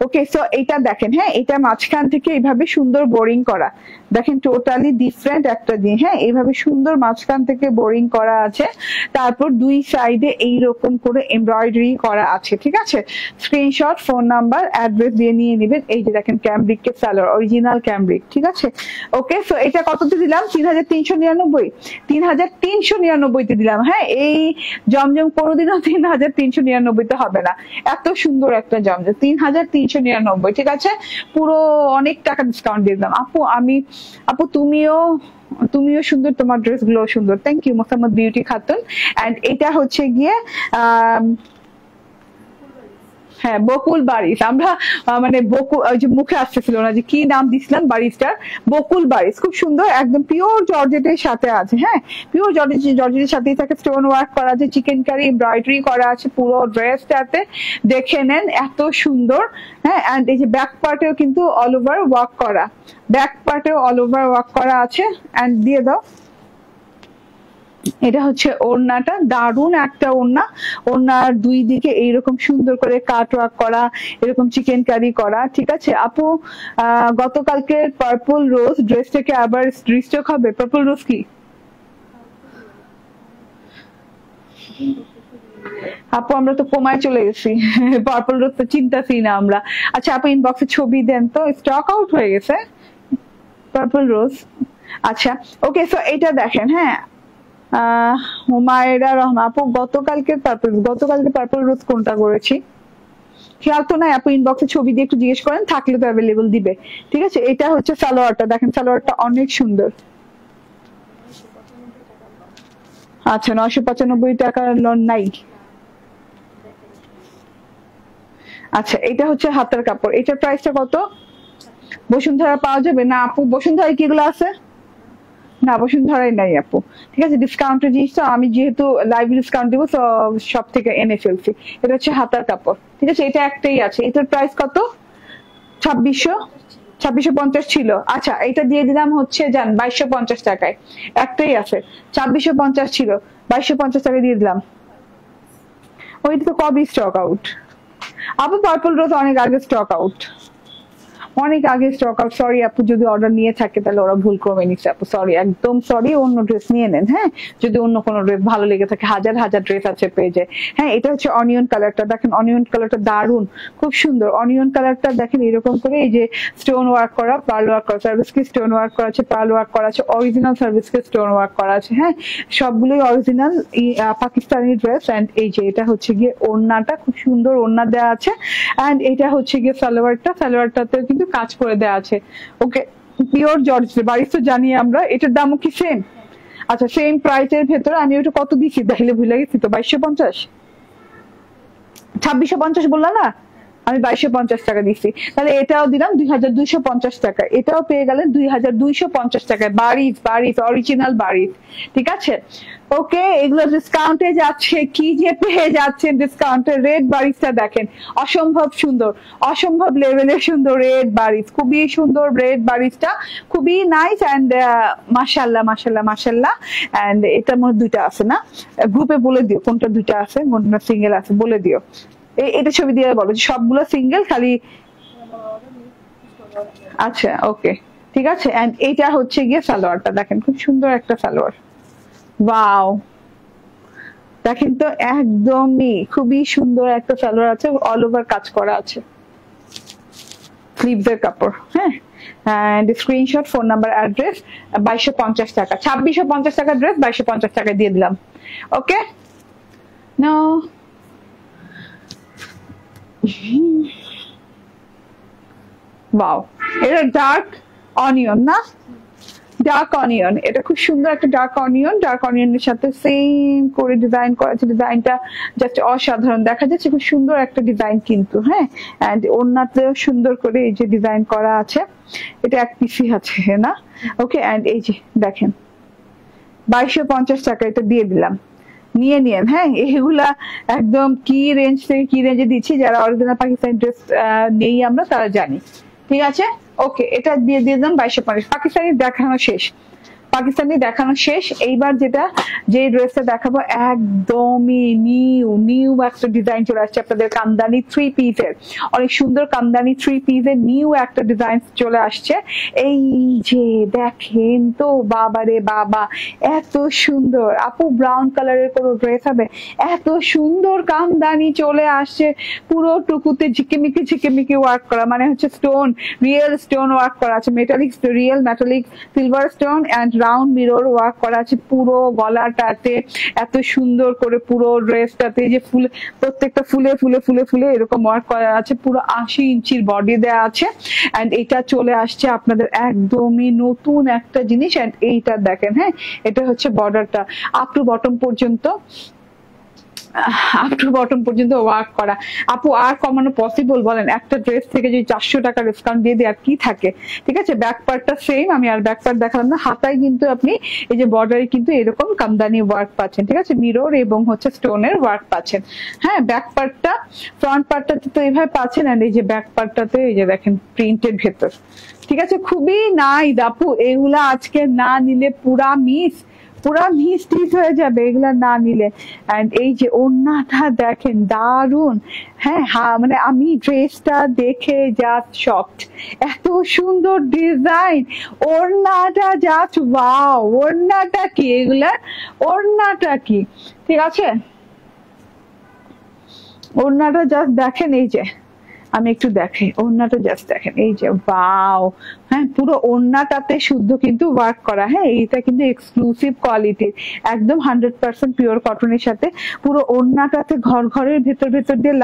ওকে? সো এটা দেখেন, হ্যাঁ এটা মাঝখান থেকে এইভাবে সুন্দর বোরিং করা, দেখেন টোটালি ডিফারেন্ট একটা জিনিস। হ্যাঁ, এইভাবে সুন্দর মাঝখান থেকে বোরিং করা আছে, তারপর দুই সাইডে এইরকম করে এমব্রয়ডারি করা আছে। ঠিক আছে, স্ক্রিনশট, ফোন নাম্বার, অ্যাড্রেস দিয়ে নিয়ে নেবেন। এই যে দেখেন ক্যামব্রিকের সালোয়ার, অরিজিনাল ক্যামব্রিক। ঠিক আছে, ওকে। সো এটা কততে দিলাম? 3399, 3399 দিলাম। হ্যাঁ, এই জমজম কোনোদিনও 3399 হবে না, এত সুন্দর একটা জমজম। 3399। ঠিক আছে, পুরো অনেক টাকা ডিসকাউন্ট দিয়ে দিলাম। আপু তুমিও সুন্দর, তোমার ড্রেস গুলো সুন্দর। Thank you Mohammad Beauty Khatun. And এটা হচ্ছে গিয়ে হ্যাঁ বকুল বারিশ। আমরা মানে বকুল, ওই যে মুখে আসতেছিল না যে কি নাম দিছিলাম বারিশটার, বকুল বারিশ। খুব সুন্দর, একদম পিওর জর্জেটের সাথে আছে। হ্যাঁ, পিওর জর্জেটের সাথেই থাকে, স্টোন ওয়ার্ক করা আছে, চিকেন কারি এমব্রয়ডারি করা আছে পুরো ড্রেসটাতে। দেখে নেন এত সুন্দর। হ্যাঁ, এন্ড এই যে ব্যাক পার্টেও কিন্তু অল ওভার ওয়ার্ক করা, ব্যাক পার্টেও অল ওভার ওয়ার্ক করা আছে। এন্ড দিয়ে দাও, এটা হচ্ছে ওড়নাটা, দারুন একটা ওড়না। ওড়নার দুই দিকে এইরকম সুন্দর করে কাট ওয়ার্ক করা, এরকম চিকেন কারি করা। ঠিক আছে আপু, গতকালকে পার্পল রোজ ড্রেসটাকে আবার রিস্টক হবে? পার্পল রোজ কি আপু? আমরা তো কমায় চলে গেছি, পার্পল রোজ তো চিন্তাছি না আমরা। আচ্ছা আপু ইনবক্সে ছবি দেন তো, স্টক আউট হয়ে গেছে পার্পল রোজ। আচ্ছা ওকে, সো এটা দেখেন। হ্যাঁ, হুমায়রা রহমান আপু, গতকালকে পার্পল রোজ কোনটা করেছি খেয়াল তো নাই আপু, ইনবক্সে ছবি দিয়ে একটু জিজ্ঞেস করেন, থাকলে তো অ্যাভেলেবল দিবে। ঠিক আছে, এটা হচ্ছে সালোয়ারটা, দেখেন সালোয়ারটা অনেক সুন্দর। আচ্ছা 995 টাকার লন নাই। আচ্ছা এটা হচ্ছে হাতের কাপড়, এটার প্রাইসটা কত? বসুন্ধরা পাওয়া যাবে না আপু? বসুন্ধরায় কিগুলো আছে? না বসুন্ধরাই নাই আপু। ঠিক আছে, ডিসকাউন্টের জিনিস তো আমি যেহেতু লাইভ ডিসকাউন্ট দিব তো সব থেকে এনে ফেলছি। এটা হচ্ছে হাতার কাপড়। ঠিক আছে, এটা একটাই আছে। এটার প্রাইস কত? 2650 ছিল। আচ্ছা এটা দিয়ে দিলাম হচ্ছে যান 2250 টাকায়, একটাই আছে। 2650 ছিল, 2250 টাকা দিয়ে দিলাম। ওইটা তো কবে স্টক আউট আপু? পার্পল রোজ অনেক আগে স্টক আউট, অনেক আগে স্টক আউট। সরি আপু, যদি অর্ডার নিয়ে থাকে তাহলে ওরা ভুল করে নিচ্ছে আপু, সরি, একদম সরি। অন্য ড্রেস নিয়ে নেন। হ্যাঁ, যদি অন্য কোনো ড্রেস ভালো লেগে থাকে, হাজার হাজার ড্রেস আছে পেজে। হ্যাঁ, এটা হচ্ছে অনিয়ন কালারটা, দেখেন অনিয়ন কালারটা দারুন, খুব সুন্দর। অনিয়ন কালারটা দেখেন এরকম করে এই যে স্টোন ওয়ার্ক করা, পার্ল ওয়ার্ক করা, সার্ভিসকে স্টোন ওয়ার্ক করা আছে, পার্ল ওয়ার্ক করা আছে, অরিজিনাল সার্ভিসকে স্টোন ওয়ার্ক করা আছে। হ্যাঁ, সবগুলোই অরিজিনাল পাকিস্তানি ড্রেস। এন্ড এই যে এটা হচ্ছে গিয়ে ওড়নাটা, খুব সুন্দর ওড়না দেওয়া আছে। এন্ড এটা হচ্ছে গিয়ে সালোয়ারটাতে কিন্তু কাজ করে দেওয়া আছে। ওকে, পিওর জর্জেট বাড়ি তো জানি আমরা। এটার দামও কি সেম? আচ্ছা সেম প্রাইসের ভেতরে আমি ওটা কত দিচ্ছি তাহলে ভুলে গেছি তো, 2250, 2650 বললা না, আমি 2250 টাকা দিচ্ছি। তাহলে এটাও দিলাম 2250 টাকা, এটাও পেয়ে গেলেন 2250 টাকায়। বারিশ অরিজিনাল বারিশ। ঠিক আছে, ওকে। এগুলো ডিসকাউন্টে যাচ্ছে, কি যে পেয়ে যাচ্ছেন ডিসকাউন্টে। রেড বারিশটা দেখেন, অসম্ভব সুন্দর, অসম্ভব লেভেলের সুন্দর রেড বারিশ, খুবই সুন্দর রেড বারিশটা, খুবই নাইস। অ্যান্ড মাশাল্লাহ মাশাল্লাহ মাশাল্লাহ। অ্যান্ড এটার মধ্যে দুইটা আছে না? গ্রুপে বলে দিও কোনটা দুইটা আছে, কোনটা সিঙ্গেল আছে বলে দিও। এটা ছবি দিয়ে বলো সবগুলো সিঙ্গেল খালি। আচ্ছা ওকে ঠিক আছে। এন্ড এইটা হচ্ছে গিয়ে সালোয়ারটা, দেখেন খুব সুন্দর একটা সালোয়ার। ওয়াও, দেখেন তো একদমই খুবই সুন্দর একটা সালোয়ার আছে, অল ওভার কাজ করা আছে, স্লিভস এর কাপড়। হ্যাঁ, and screenshot, phone number, address. 2250 টাকা, 2650 টাকা ড্রেস 2250 টাকা দিয়ে দিলাম। ওকে, নো ওয়াও, এটা ডার্ক অনিয়ন না? ডার্ক অনিয়ন, এটা খুব সুন্দর একটা ডার্ক অনিয়নের সাথে সেম করে ডিজাইন করা আছে। ডিজাইনটা জাস্ট অসাধারণ দেখা যাচ্ছে, খুব সুন্দর একটা ডিজাইন কিন্তু। হ্যাঁ, এন্ড ওড়নাতেও সুন্দর করে এই যে ডিজাইন করা আছে। এটা এক পিসি আছে না? ওকে, এন্ড এই যে দেখেন 2250 টাকা এটা দিয়ে দিলাম, নিয়ে নিয়েন। হ্যাঁ, এগুলা একদম কি রেঞ্জ থেকে কি রেঞ্জে দিচ্ছি, যারা অরিজিনাল পাকিস্তানি ড্রেস নেই আমরা তারা জানি। ঠিক আছে, ওকে, এটা দিয়ে দিলাম 2250। পাকিস্তানি দেখানো শেষ, পাকিস্তানি দেখানো শেষ। এইবার যে ড্রেসটা দেখাবো একদমই নিউ একটা ডিজাইন চলে আসছে আপনাদের কামদানি 3 পিসের। অনেক সুন্দর কামদানি 3 পিসের নিউ একটা ডিজাইন চলে আসছে। এই যে দেখেন তো, বাবারে বাবা এত সুন্দর। আপু ব্রাউন কালারের কোনো ড্রেস হবে? এত সুন্দর কামদানি চলে আসছে, পুরো টুকুতে ঝিকিমিকি ওয়ার্ক করা, মানে হচ্ছে স্টোন, রিয়েল স্টোন ওয়ার্ক করা আছে, real metallic silver stone and round mirror work করা আছে পুরো গলাটাতে। এত সুন্দর করে পুরো ড্রেসটাতে যে ফুল, প্রত্যেকটা ফুলে এরকম ওয়ার্ক করা আছে। পুরো 80 ইঞ্চির বডি দেয়া আছে এন্ড এটা চলে আসছে আপনাদের একদমই নতুন একটা জিনিস। এন্ড এইটা দেখেন, হ্যাঁ এটা হচ্ছে বর্ডারটা আপ টু বটম পর্যন্ত ওয়ার্ক করা। আপু আর কমানো পসিবল বলেন? একটা ড্রেস থেকে যদি 400 টাকা ডিসকাউন্ট দিয়ে দেয় আর কি থাকে? ঠিক আছে, ব্যাক পার্টটা সেম, আমি আর ব্যাক পার্ট দেখালাম না। হাতায় কিন্তু আপনি এই যে বর্ডারে কিন্তু এরকম কামদানি ওয়ার্ক পাচ্ছেন, ঠিক আছে, মিরর এবং হচ্ছে স্টোনের ওয়ার্ক পাচ্ছেন। হ্যাঁ, ব্যাক পার্টটা, ফ্রন্ট পার্টটাতে তো এইভাবে পাচ্ছেন, আর এই যে ব্যাক পার্টটাতে এই যে দেখেন প্রিন্টেড ভেতর। ঠিক আছে, খুবই নাইস আপু। এগুলা আজকে না নিলে পুরা মিস হয়ে যাবে এগুলা না নিলে। এন্ড এই যে ওড়নাটা দেখেন, দারুন। হ্যাঁ মানে আমি ড্রেসটা দেখে জাস্ট শকড, এত সুন্দর ডিজাইন। ওড়নাটা জাস্ট ওয়াও। ওড়নাটা কি এগুলা? ওড়নাটা কি? ঠিক আছে, ওড়নাটা জাস্ট দেখেন, এই যে আমি একটু দেখাই ওড়নাটা, জাস্ট দেখেন, এই যে ওয়াও। হ্যাঁ, পুরো ওড়নাটাতে শুদ্ধ কিন্তু ওয়ার্ক করা। হ্যাঁ, এইটা কিন্তু এক্সক্লুসিভ কোয়ালিটির, একদম 100% পিওর কটনের সাথে পুরো ওড়নাটাতে ঘরের ভেতর দিয়ে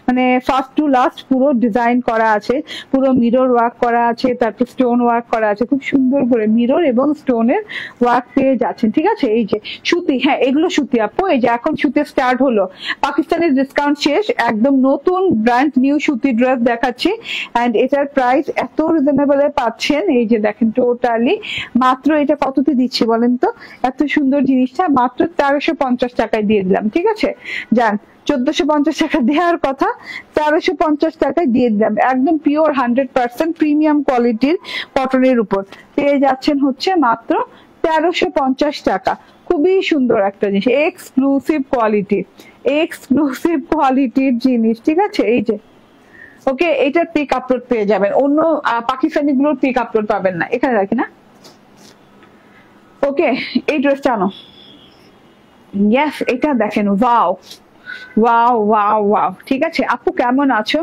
মানে ফার্স্ট টু লাস্ট পুরো ডিজাইন করা আছে, পুরো মিরর ওয়ার্ক করা আছে, তারপর স্টোন ওয়ার্ক করা আছে, খুব সুন্দর করে মিরর এবং স্টোনের ওয়ার্ক পেয়ে যাচ্ছেন। ঠিক আছে, এই যে সুতি, হ্যাঁ এগুলো সুতি আপু। এই যে এখন সুতি স্টার্ট হলো, পাকিস্তানের ডিসকাউন্ট শেষ, একদম নতুন ব্র্যান্ড নিউ সুতি ড্রেস দেখাচ্ছি। এন্ড এটার প্রাইস এত রিজনেবল পাচ্ছেন। এই যে দেখেন টোটালি মাত্র এটা কততে দিচ্ছি বলেন তো? এত সুন্দর জিনিসটা মাত্র 1350 টাকায় দিয়ে দিলাম। ঠিক আছে, যান 1450 টাকা দেওয়ার কথা, 1350 টাকায় দিয়ে দিলাম। একদম পিওর 100% প্রিমিয়াম কোয়ালিটির কটনের উপর পেয়ে যাচ্ছেন হচ্ছে মাত্র 1350 টাকা। খুবই সুন্দর একটা জিনিস, এক্সক্লুসিভ কোয়ালিটির জিনিস। ঠিক আছে, এই যে ওকে, এটার পিক আপলোড পেয়ে যাবেন, অন্য পাকিস্তানি গুলোর পিক আপলোড পাবেন না। এখানে রাখি না, ওকে। এই ড্রেসটা আনো, ইয়েস এটা দেখেন, ওয়াও ওয়াও ওয়াও ওয়াও। ঠিক আছে আপু কেমন আছো?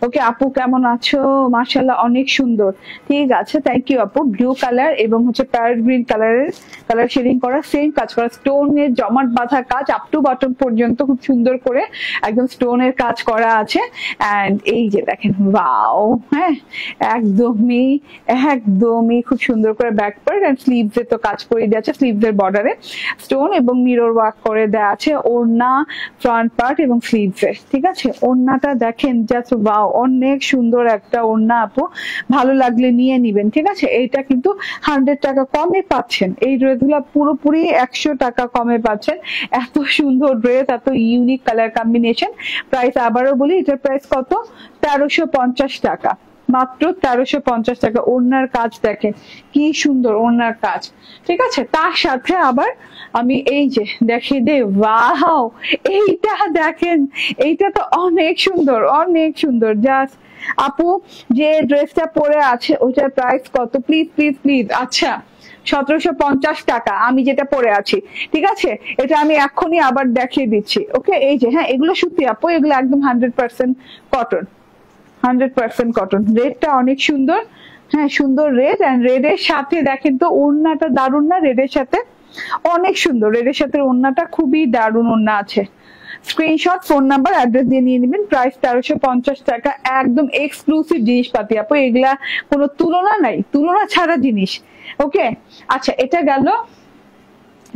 ওকে আপু কেমন আছো? মাশাআল্লাহ অনেক সুন্দর। ঠিক আছে, থ্যাংক ইউ আপু। ব্লু কালার এবং হচ্ছে প্যারেট গ্রিন কালার শেডিং করা, সেম কাজ করা, স্টোনের জমাট বাঁধা কাজ আপ টু বটম পর্যন্ত খুব সুন্দর করে একদম স্টোনের কাজ করা আছে। এন্ড এই যে দেখেন ওয়াও, হ্যাঁ একদমই খুব সুন্দর করে ব্যাক পার্ট এন্ড স্লিভস এ তো কাজ করে দেওয়া আছে, স্লিভস এর বর্ডারে স্টোন এবং মিরর ওয়ার্ক করে দেওয়া আছে। ওড়না, ফ্রন্ট পার্ট এবং স্লিভস এ। ঠিক আছে, ওড়নাটা দেখেন জাস্ট ওয়াও, অনেক সুন্দর একটা ওড়না আপু, ভালো লাগলে নিয়ে নিবেন। ঠিক আছে, এইটা কিন্তু 100 টাকা কমে পাচ্ছেন, এই ড্রেসগুলো পুরোপুরি 100 টাকা কমে পাচ্ছেন। এত সুন্দর ড্রেস, এত ইউনিক কালার কম্বিনেশন। প্রাইস আবারও বলি, এটার প্রাইস কত? 1350 টাকা, মাত্র 1350 টাকা। ওড়নার কাজ দেখেন কি সুন্দর ওড়নার কাজ। ঠিক আছে, তার সাথে আবার আমি এই যে দেখিয়ে দে, ওয়াও এইটা দেখেন, এইটা তো অনেক সুন্দর জাস্ট। আপু যে ড্রেসটা পরে আছে ওইটার প্রাইস কত? প্লিজ। আচ্ছা 1750 টাকা আমি যেটা পরে আছি। ঠিক আছে, এটা আমি এখনই আবার দেখিয়ে দিচ্ছি। ওকে, এই যে হ্যাঁ এগুলো সুতি আপু, এগুলো একদম 100% কটন, 100% কটন। রেডটা অনেক সুন্দর, হ্যাঁ সুন্দর রেড। এন্ড রেডের সাথে দেখেন তো ওড়নাটা দারুন না? রেডের সাথে অনেক সুন্দর, রেডের সাথে ওড়নাটা খুবই দারুন ওড়না আছে। স্ক্রিনশট, ফোন নাম্বার, অ্যাড্রেস দিয়ে নিয়ে নেবেন। প্রাইস 1350 টাকা, একদম এক্সক্লুসিভ জিনিসপাতি আপু, এগুলা কোনো তুলনা নাই, তুলনা ছাড়া জিনিস। ওকে, আচ্ছা এটা গেল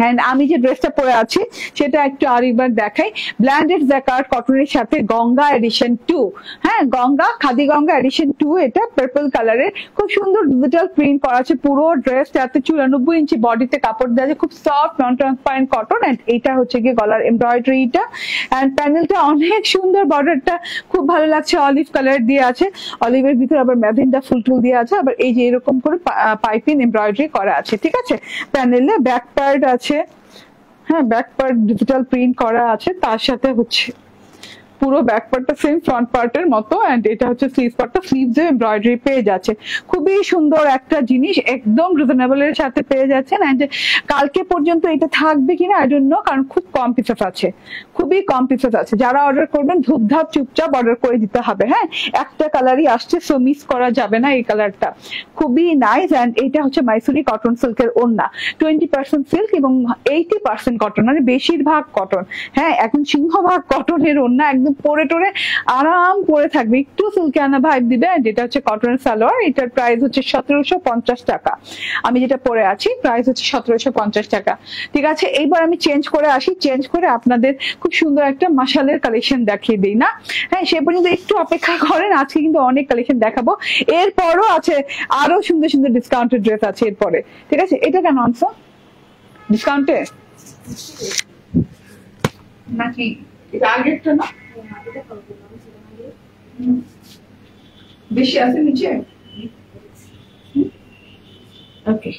এন্ড আমি যে ড্রেসটা পরে আছি সেটা একটু আরেকবার দেখাই। ব্ল্যান্ডেড জ্যাকার্ড কটনের সাথে গঙ্গা এডিশন 2, হ্যাঁ গঙ্গা, খাদি গঙ্গা এডিশন 2, এটা পার্পল কালারের, খুব সুন্দর ডিজিটাল প্রিন্ট করা আছে পুরো ড্রেসটাতে। 94 ইঞ্চি বডিতে কাপড় দেওয়া আছে, খুব soft non transparent cotton. And এটা হচ্ছে গিয়ে গলার এমব্রয়ডারিটা, এন্ড প্যানেলটা অনেক সুন্দর, বর্ডারটা খুব ভালো লাগছে, অলিভ কালার দিয়ে আছে, অলিভের ভিতরে আবার ম্যাজেন্ডা ফুল টুল দিয়ে আছে, আবার এই যে এরকম করে পাইপিং এমব্রয়ডারি করা আছে, ঠিক আছে। প্যানেলে ব্যাক পার্ট আছে, হ্যাঁ ব্যাক পার্ট ডিজিটাল প্রিন্ট করা আছে, তার সাথে হচ্ছে পুরো ব্যাক পার্টটা সেম ফ্রন্ট পার্টের মতো। এন্ড এটা হচ্ছে স্লিভ পার্টটা, স্লিভসে এমব্রয়ডারি পেয়ে যাচ্ছে, খুবই সুন্দর একটা জিনিস, একদম রিজনেবল এর সাথে পেয়ে যাচ্ছেন। এন্ড কালকে পর্যন্ত এটা থাকবে কিনা আই ডোন্ট নো, কারণ খুব কম পিসেস আছে, খুবই কম পিসেস আছে। যারা অর্ডার করবেন ধূপধাপ চুপচাপ অর্ডার করে দিতে হবে, হ্যাঁ একটা কালারই আসছে, সো মিস করা যাবে না এই কালারটা, খুবই নাইস। এন্ড এটা হচ্ছে মাইসুরি কটন সিল্কের ওড়না, 20% সিল্ক এবং 80% কটন, মানে বেশিরভাগ কটন, হ্যাঁ এখন সিংহভাগ কটনের ওড়না, একদম পরে টোরে আরাম করে থাকবে, একটু সিল্কে আনা ভাইব দিবে। যেটা হচ্ছে কটনের সালোয়ার, এটার প্রাইস হচ্ছে 1750 টাকা। আমি যেটা পরে আছি প্রাইস হচ্ছে 1750 টাকা, ঠিক আছে। এইবার আমি চেঞ্জ করে আসি, চেঞ্জ করে আপনাদের খুব সুন্দর একটা মাশালের কালেকশন দেখিয়ে দিই না, হ্যাঁ সে পর্যন্ত একটু অপেক্ষা করেন, আজকে কিন্তু অনেক কালেকশন দেখাবো, এরপরও আছে আরো সুন্দর সুন্দর ডিসকাউন্টেড ড্রেস আছে এরপরে, ঠিক আছে। এটা কেন আনছো ডিসকাউন্টে নাকি এটা আগেরটা না, বেশি আছে নিচে, ওকে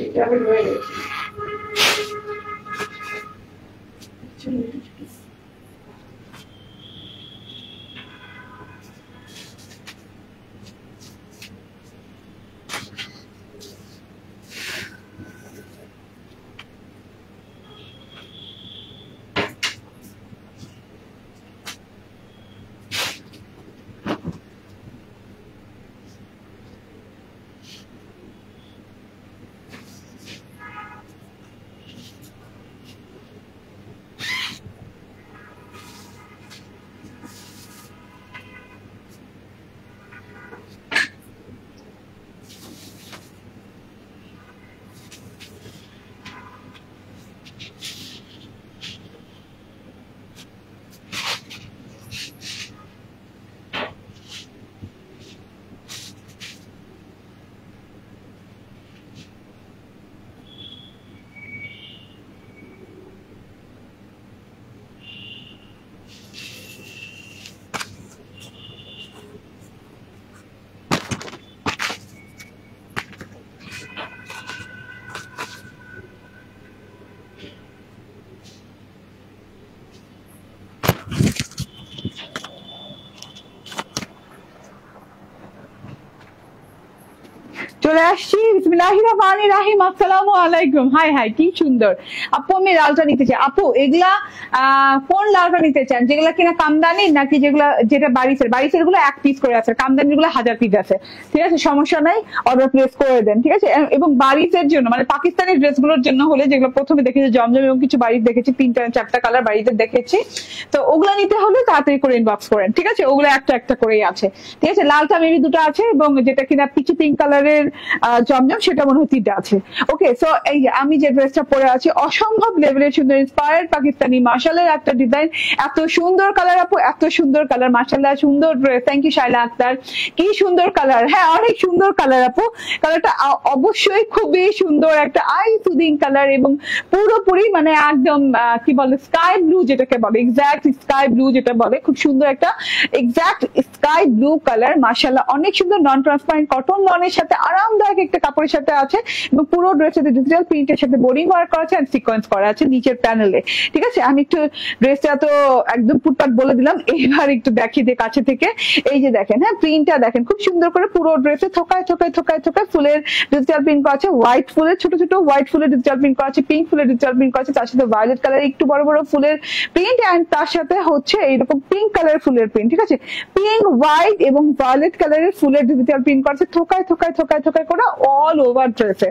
এটা আমি রয়ে গেছি। চলে আসছি, বিসমিল্লাহির রহমানির রহিম, আসসালামু আলাইকুম। হাই হাই কি সুন্দর আপু, আমি লালটা নিতে চাই। আপু এগুলা কোন লালটা নিতে চান, যেগুলা কিনা কামদানি নাকি যেগুলা যেটা বারিসের? বারিসের গুলো 1 পিস করে আছে, কামদানি গুলো 1000 পিস আছে, ঠিক আছে সমস্যা নাই, অর্ডার প্লেস করে দেন, ঠিক আছে। এবং বারিসের জন্য মানে পাকিস্তানি ড্রেস গুলোর জন্য হলে, যেগুলো প্রথমে দেখেছি জমজম এবং কিছু বাড়ি দেখেছি 3-4টা কালার বাড়িতে দেখেছি, তো ওগুলা নিতে হলে তাড়াতাড়ি করে ইনবক্স করেন, ঠিক আছে। ওগুলো একটা একটা করেই আছে, ঠিক আছে। লালটা মেবি 2টা আছে, এবং যেটা কিনা পিচি পিঙ্ক কালারের জমজম সেটা মনে হয় 3টা আছে। ওকে, সো এই আমি যে ড্রেসটা পরে আছি অসম্ভব লেভেলের সুন্দর, ইন্সপায়ার্ড পাকিস্তানি মাশালের একটা ডিজাইন, এত সুন্দর কালার আপু, এত সুন্দর কালার, মাশাল্লাহ সুন্দর dress. Thank you Shaila Akter, কি সুন্দর কালার, হ্যাঁ অনেক সুন্দর কালার আপু, কালারটা অবশ্যই খুবই সুন্দর, একটা আই সুদিং কালার, এবং পুরোপুরি মানে একদম কি বলে স্কাই ব্লু, যেটাকে বলে এক্সাক্ট স্কাই ব্লু যেটা বলে, খুব সুন্দর একটা এক্সাক্ট স্কাই ব্লু কালার, মাশাল্লাহ অনেক সুন্দর, নন ট্রান্সপারেন্ট কটন লনের সাথে আরামদায়ক একটা কাপড়ের সাথে আছে, এবং পুরো ড্রেসের ডিজিটাল প্রিন্টের সাথে বোরিং ওয়ার্ক করা আছে, এন্ড সিকোয়েন্স করা আছে নিচের প্যানেলে, ঠিক আছে। আমি একটু ড্রেসটা তো একদম ফুটপাট বলে দিলাম, এবার একটু দেখি যে কাছে থেকে, এই যে দেখেন, হ্যাঁ প্রিন্টটা দেখেন খুব সুন্দর করে, পুরো ড্রেসে থোকায় থোকায় থোকায় থোকায় ফুলের ডিজিটাল প্রিন্ট করা আছে, হোয়াইট ফুলের ছোট ছোট হোয়াইট ফুলের ডিজিটাল প্রিন্ট করা আছে, পিঙ্ক ফুলের ডিজিটাল প্রিন্ট করা আছে, তার সাথে ভায়োলেট কালার একটু বড় বড় ফুলের প্রিন্ট, এন্ড তার সাথে হচ্ছে এইরকম পিঙ্ক কালারের ফুলের প্রিন্ট, ঠিক আছে। পিঙ্ক, হোয়াইট এবং ভায়োলেট কালারের ফুলের ডিজিটাল প্রিন্ট করা আছে, থোকায় থোকায় থোকায় থোকায় অ্যাপ্লাই করা অল ওভার ড্রেসে,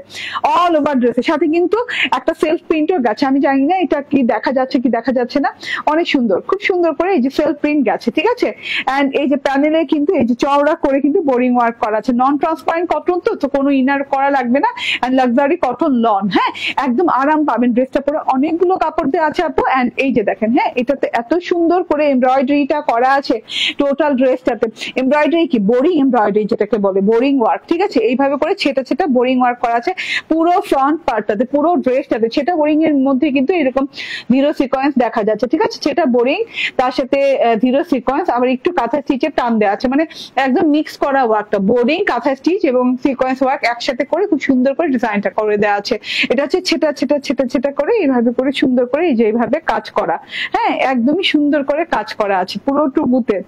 অল ওভার ড্রেসে। সাথে কিন্তু একটা সেলফ প্রিন্টও গেছে, আমি জানি না এটা কি দেখা যাচ্ছে কি দেখা যাচ্ছে না, অনেক সুন্দর, খুব সুন্দর করে এই যে সেলফ প্রিন্ট গেছে, ঠিক আছে। এন্ড এই যে প্যানেলে কিন্তু এই যে চওড়া করে কিন্তু বোরিং ওয়ার্ক করা আছে, নন ট্রান্সপারেন্ট কটন, তো কোনো ইনার করা লাগবে না, এন্ড লাক্সারি কটন লন। হ্যাঁ, একদম আরাম পাবেন ড্রেসটা পরে, অনেকগুলো কাপড় দিয়ে আছে আপু। এন্ড এই যে দেখেন, হ্যাঁ এটাতে এত সুন্দর করে এমব্রয়ডারিটা করা আছে টোটাল ড্রেসটাতে। এমব্রয়ডারি কি বোরিং এমব্রয়ডারি যেটাকে বলে, বোরিং ওয়ার্ক, ঠিক আছে। এইভাবে করে ছেটা ছেটা বোরিং ওয়ার্ক করা আছে পুরো ফ্রন্ট পার্টটাতে, পুরো ড্রেসটাতে। সেটা বোরিং এর মধ্যে কিন্তু এরকম জিরো সিকোয়েন্স দেখা যাচ্ছে, ঠিক আছে। সেটা বোরিং, তার সাথে জিরো সিকোয়েন্স, আবার একটু কাঁথা স্টিচের টান দেওয়া আছে, মানে একদম মিক্স করা ওয়ার্কটা, বোরিং, কাঁথা স্টিচ এবং সিকোয়েন্স ওয়ার্ক একসাথে করে খুব সুন্দর করে ডিজাইনটা করে দেওয়া আছে। এটা হচ্ছে ছেটা ছেটা ছেটা ছেটা করে এইভাবে করে সুন্দর করে এই যে এইভাবে কাজ করা। হ্যাঁ, একদমই সুন্দর করে কাজ করা আছে পুরো টুকুতে।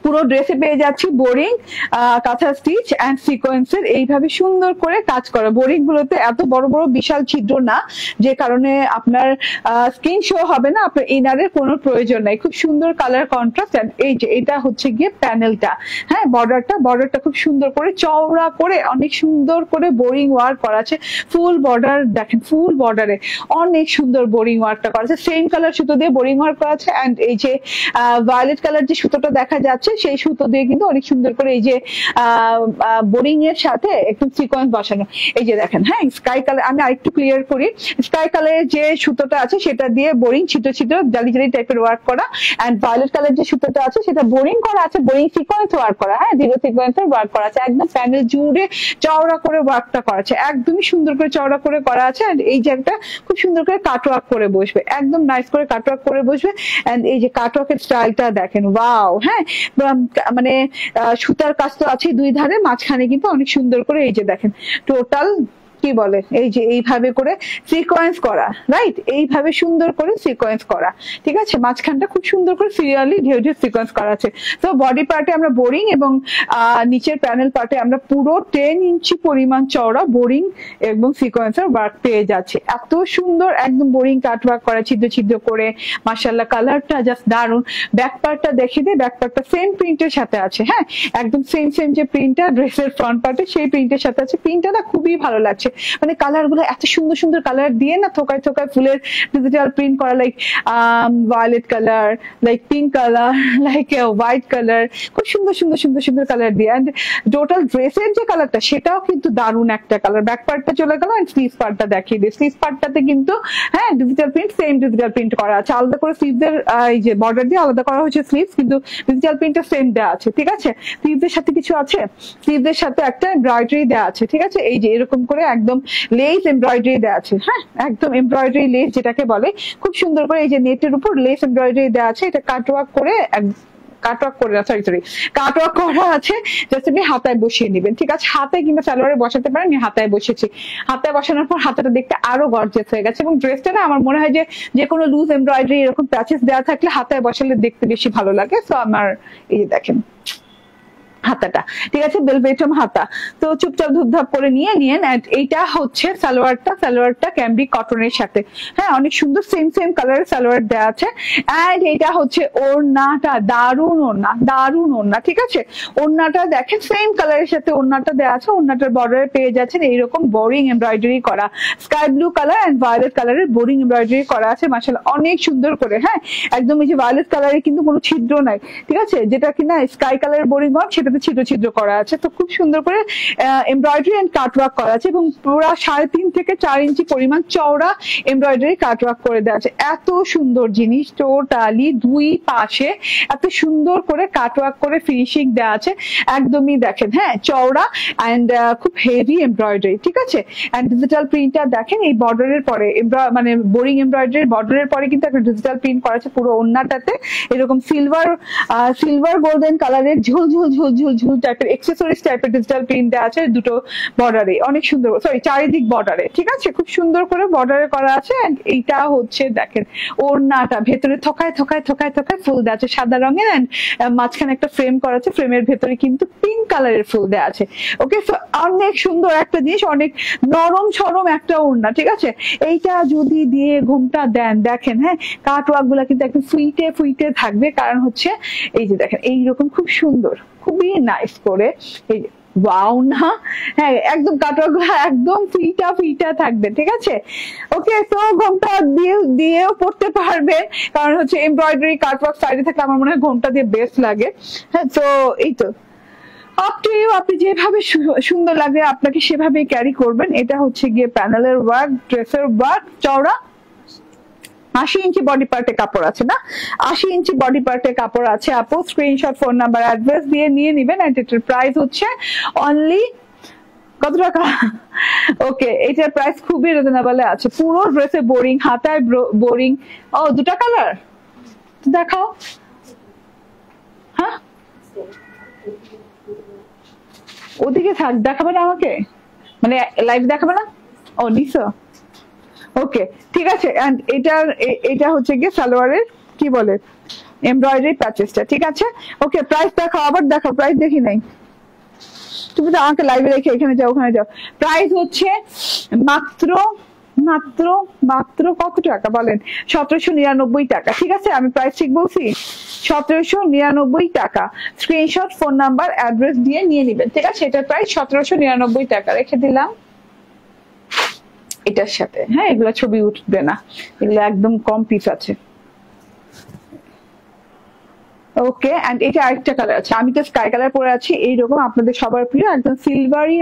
পুরো ড্রেসে পেয়ে যাচ্ছি বোরিং, কাঁথা স্টিচ এন্ড সিকোয়েন্সের এইভাবে সুন্দর করে কাজ করা। বোরিং গুলোতে এত বড় বড় বিশাল ছিদ্র না, যে কারণে আপনার স্কিন শো হবে না, আপনার ইনারের কোনো প্রয়োজন নাই। খুব সুন্দর কালার কন্ট্রাস্ট। এন্ড এই যে এটা হচ্ছে গিয়ে প্যানেলটা, হ্যাঁ বর্ডারটা খুব সুন্দর করে চওড়া করে অনেক সুন্দর করে বোরিং ওয়ার্ক করা আছে। ফুল বর্ডার দেখেন, ফুল বর্ডারে অনেক সুন্দর বোরিং ওয়ার্কটা করা আছে, সেম কালার সুতো দিয়ে বোরিং ওয়ার্ক করা আছে। এন্ড এই যে ভায়োলেট কালার যে সুতোটা দেখা যাচ্ছে সেই সুতো দিয়ে কিন্তু অনেক সুন্দর করে এই যে বোরিং এর সাথে একটু সিকোয়েন্স বসানো। এই যে দেখেন, হ্যাঁ স্কাই কালার, আমি আরেকটু ক্লিয়ার করি, স্কাই কালারের যে সুতোটা আছে সেটা দিয়ে বোরিং ছিটো ছিটো জালি জালি টাইপের ওয়ার্ক করা। এন্ড ভায়োলেট কালার যে সুতোটা আছে সেটা বোরিং করা আছে, বোরিং সিকোয়েন্স ওয়ার্ক করা, হ্যাঁ জিরো সিকোয়েন্সের ওয়ার্ক করা আছে। একদম প্যানেল জুড়ে চওড়া করে ওয়ার্কটা করা আছে, একদমই সুন্দর করে চওড়া করে করা আছে। এন্ড এই যে একটা খুব সুন্দর করে কাটওয়ার্ক করে বসবে, একদম নাইস করে কাটওয়ার্ক করে বসবে। এন্ড এই যে কাটওয়ার্কের স্টাইলটা দেখেন, ওয়াও। হ্যাঁ, মানে সুতার কাজ তো আছে দুই ধারে, মাঝখানে কিন্তু অনেক সুন্দর করে এই যে দেখেন টোটাল কি বলে এই যে এইভাবে করে সিকোয়েন্স করা, রাইট, এইভাবে সুন্দর করে সিকোয়েন্স করা, ঠিক আছে। মাঝখানটা খুব সুন্দর করে সিরিয়ালি ঢেউ ঢেউ সিকোয়েন্স করা আছে। তো বডি পার্টে আমরা বোরিং এবং নিচের প্যানেল পার্টে আমরা পুরো 10 ইঞ্চি পরিমাণ চওড়া বোরিং এবং সিকোয়েন্সের ওয়ার্ক পেয়ে যাচ্ছে। এত সুন্দর একদম বোরিং কাট ওয়ার্ক করা ছিদ্র ছিদ্র করে, মাশাআল্লাহ কালারটা জাস্ট দারুন। ব্যাক পার্টটা দেখিয়ে দিই, ব্যাক পার্টটা সেম প্রিন্টের সাথে আছে, হ্যাঁ একদম সেম সেম যে প্রিন্টটা ড্রেসের ফ্রন্ট পার্টে সেই প্রিন্টের সাথে আছে। প্রিন্টটা না খুবই ভালো লাগছে, মানে কালার গুলো এত সুন্দর সুন্দর কালার দিয়ে না থোকায় থোকায় ফুলের ডিজিটাল প্রিন্ট করা, like violet colour, like pink colour, like white colour, খুব সুন্দর সুন্দর সুন্দর সুন্দর কালার দিয়ে। এন্ড টোটাল ড্রেসের যে কালারটা সেটাও কিন্তু দারুণ একটা কালার। ব্যাক পার্টটা চলে গেল, এন্ড স্লিভ পার্টটা দেখিয়ে দিই। স্লিভ পার্টটাতে কিন্তু হ্যাঁ digital print, same digital print করা আছে, আলাদা করে স্লিভদের এই যে বর্ডার দিয়ে আলাদা করা হয়েছে স্লিভ, কিন্তু ডিজিটাল প্রিন্টটা সেম দেওয়া আছে, ঠিক আছে। স্লিভদের সাথে কিছু আছে, স্লিভদের সাথে একটা এমব্রয়ডারি দেওয়া আছে, ঠিক আছে। এই যে এরকম করে একদম লেস এমব্রয়ডারি দেওয়া আছে, হ্যাঁ একদম এমব্রয়ডারি লেস যেটাকে বলে, খুব সুন্দর করে এই যে নেটের উপর লেস এমব্রয়ডারি দেওয়া আছে। এটা কাটওয়ার্ক করে কাটওয়ার্ক করে কাটওয়ার্ক করা আছে, জাস্ট আপনি হাতায় বসিয়ে নেবেন, ঠিক আছে। হাতায় কিংবা সালোয়ারে বসাতে পারেন, আমি হাতায় বসেছি। হাতায় বসানোর পর হাতাটা দেখতে আরো গর্জিয়াস হয়ে গেছে, এবং ড্রেসটা না আমার মনে হয় যে কোনো লুজ এমব্রয়ডারি এরকম প্যাচেস দেওয়া থাকলে হাতায় বসালে দেখতে বেশি ভালো লাগে। তো আমার এই যে দেখেন হাতাটা, ঠিক আছে, বেলভেটম হাতা। তো চুপচাপ ধুপধাপ করে নিয়ে নিয়েন। এইটা হচ্ছে সালোয়ারটা ক্যামব্রিক কটনের সাথে, হ্যাঁ অনেক সুন্দর সেম সেম কালারের সালোয়ার দেওয়া আছে। এন্ড এটা হচ্ছে ওড়নাটা, দারুন ওড়না, ঠিক আছে। ওড়নাটা দেখেন সেম কালারের সাথে ওড়নাটা দেওয়া আছে। ওড়নাটার বর্ডারে পেয়ে যাচ্ছেন এইরকম বোরিং এমব্রয়ডারি করা, sky blue colour and violet কালারের বোরিং এমব্রয়ডারি করা আছে, মাশাআল্লাহ অনেক সুন্দর করে। হ্যাঁ একদম এই যে ভায়োলেট কালারে কিন্তু কোনো ছিদ্র নাই, ঠিক আছে, যেটা কিনা স্কাই কালারের বোরিং ওয়ার্ক সেটা ছিদ্র ছিদ্র করা আছে। তো খুব সুন্দর করে এমব্রয়ডারি এন্ড কাটওয়ার্ক করা আছে, এবং পুরো 3.5 থেকে 4 ইঞ্চি পরিমাণ চওড়া এমব্রয়ডারি কাটওয়ার্ক করে দেওয়া আছে। এত সুন্দর জিনিস, টোটালি দুই পাশে এত সুন্দর করে কাটওয়ার্ক করে ফিনিশিং দেওয়া আছে, একদমই দেখেন, হ্যাঁ চওড়া এন্ড খুব হেভি এমব্রয়ডারি, ঠিক আছে। এন্ড ডিজিটাল প্রিন্টটা দেখেন এই বর্ডারের পরে, মানে বোরিং এমব্রয়ডারি বর্ডারের পরে কিন্তু একটা ডিজিটাল প্রিন্ট করা আছে পুরো ওড়নাটাতে, এরকম সিলভার গোল্ডেন কালারের ঝুল ঝুল ঝুল ঝুল ঝুল টাইপের এক্সেসরিজ টাইপের ডিজিটাল প্রিন্ট দেওয়া আছে দুটো বর্ডারে, অনেক সুন্দর, চারিদিক বর্ডারে, ঠিক আছে, খুব সুন্দর করে বর্ডারে করা আছে। এইটা হচ্ছে দেখেন ওড়নাটা, ভেতরে থকায় থকায় থকায় থকায় ফুল দেওয়া আছে সাদা রঙের, এন্ড মাঝখানে একটা ফ্রেম করা আছে, ফ্রেমের ভেতরে কিন্তু পিঙ্ক কালারের ফুল দেওয়া আছে। ওকে, অনেক সুন্দর একটা জিনিস, অনেক নরম সরম একটা ওড়না, ঠিক আছে। এইটা যদি দিয়ে ঘুমটা দেন, দেখেন হ্যাঁ কাটওয়ার্ক গুলা কিন্তু একদম ফুইটে ফুইটে থাকবে, কারণ হচ্ছে এই যে দেখেন এইরকম খুব সুন্দর, খুবই নাইস করে এই ওয়াও না, হ্যাঁ একদম কাটওয়ার্ক একদম ফিটা ফিটা থাকবে, ঠিক আছে। ওকে, তো ঘোমটা দিয়েও পড়তে পারবেন, কারণ হচ্ছে এমব্রয়ডারি কাটওয়ার্ক সাইডে থাকলে আমার মনে হয় ঘোমটা দিয়ে বেস্ট লাগে। হ্যাঁ, তো এই তো আপ টু ইউ, আপনি যেভাবে সুন্দর লাগে আপনাকে সেভাবেই ক্যারি করবেন। এটা হচ্ছে গিয়ে প্যানেলের ওয়ার্ক, ড্রেসের ওয়ার্ক, চওড়া 80 ইঞ্চি বডি পার্টে কাপড় আছে না, 80 ইঞ্চি বডি পার্টে কাপড় আছে আপু। স্ক্রিনশট, ফোন নাম্বার, অ্যাড্রেস দিয়ে নিয়ে নিবেন। এন্ড এটার প্রাইস হচ্ছে অনলি কত টাকা? ওকে, এটার প্রাইস খুবই রিজনেবল আছে। পুরো ড্রেসে বোরিং, হাতায় বোরিং। ও, দুটা কালার দেখাও। হ্যাঁ, ওদিকে থাক, দেখাবে না আমাকে, মানে লাইভ দেখাবে না? ও নিছো, ওকে ঠিক আছে। এন্ড এটা হচ্ছে গিয়ে সালোয়ারের কি বলে এমব্রয়ডারি প্যাচেসটা, ঠিক আছে। ওকে, প্রাইস দেখাও, আবার দেখাও, প্রাইস দেখি নাই। তুমি তো আমাকে লাইভে রেখে এখানে যাও ওখানে যাও। প্রাইস হচ্ছে মাত্র মাত্র মাত্র কত টাকা বলেন? 1799 টাকা, ঠিক আছে। আমি প্রাইস ঠিক বলছি, 1799 টাকা। স্ক্রিনশট, ফোন নাম্বার, অ্যাড্রেস দিয়ে নিয়ে নিবেন, ঠিক আছে। এটার প্রাইস 1799 টাকা রেখে দিলাম এটার সাথে। হ্যাঁ, এগুলা ছবি উঠবে না, এগুলো একদম কম পিস আছে। ওকে, এন্ড এটা আরেকটা কালার আছে, আমি তো স্কাই কালার পরে আছি, এইরকম আপনাদের সবার প্রিয় একদম সিলভারি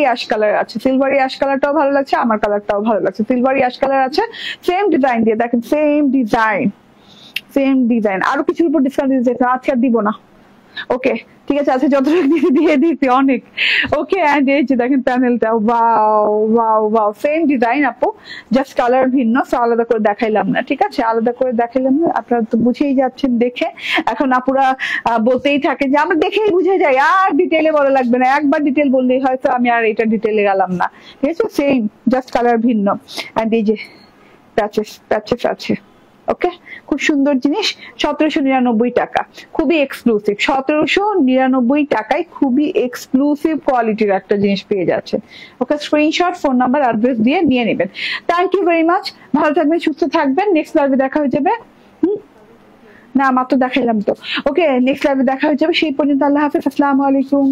অ্যাশ কালার আছে। সিলভারি অ্যাশ কালারটাও ভালো লাগছে, আমার কালারটাও ভালো লাগছে। সিলভারি অ্যাশ কালার আছে, সেম ডিজাইন দিয়ে, দেখেন সেম ডিজাইন। আরো কিছুর উপর ডিসকাউন্ট দিতে আজকে আর দিব না। ওকে ঠিক আছে, আচ্ছা যতটুকু দিয়ে দিচ্ছি অনেক। ওকে, এন্ড এই যে দেখেন প্যানেলটা, wow wow wow, same design আপু, জাস্ট কালার ভিন্ন, সো আলাদা করে দেখাইলাম না, ঠিক আছে। আলাদা করে দেখাইলাম না, আপনারা তো বুঝেই যাচ্ছেন দেখে। এখন আপুরা বলতেই থাকে যে আমরা দেখেই বুঝে যাই, আর ডিটেলে বলা লাগবে না, একবার ডিটেল বললেই হয়তো আমি আর এটা ডিটেলে গেলাম না, ঠিক আছে। সেম, জাস্ট কালার ভিন্ন। এন্ড এই যে প্যাচেস আছে। ওকে, খুব সুন্দর জিনিস, 1799 টাকা, খুবই এক্সক্লুসিভ। 1799 টাকায় খুবই এক্সক্লুসিভ কোয়ালিটির একটা জিনিস পেয়ে যাচ্ছে। ওকে, স্ক্রিনশট, ফোন নাম্বার, অ্যাড্রেস দিয়ে নিয়ে নেবেন। থ্যাংক ইউ ভেরি মাচ, ভালো থাকবেন, সুস্থ থাকবেন। নেক্সট লাইভে দেখা হয়ে যাবে। না, মাত্র দেখাইলাম তো। ওকে, নেক্সট লাইভে দেখা হয়ে যাবে, সেই পর্যন্ত আল্লাহ হাফেজ, আসসালামু আলাইকুম।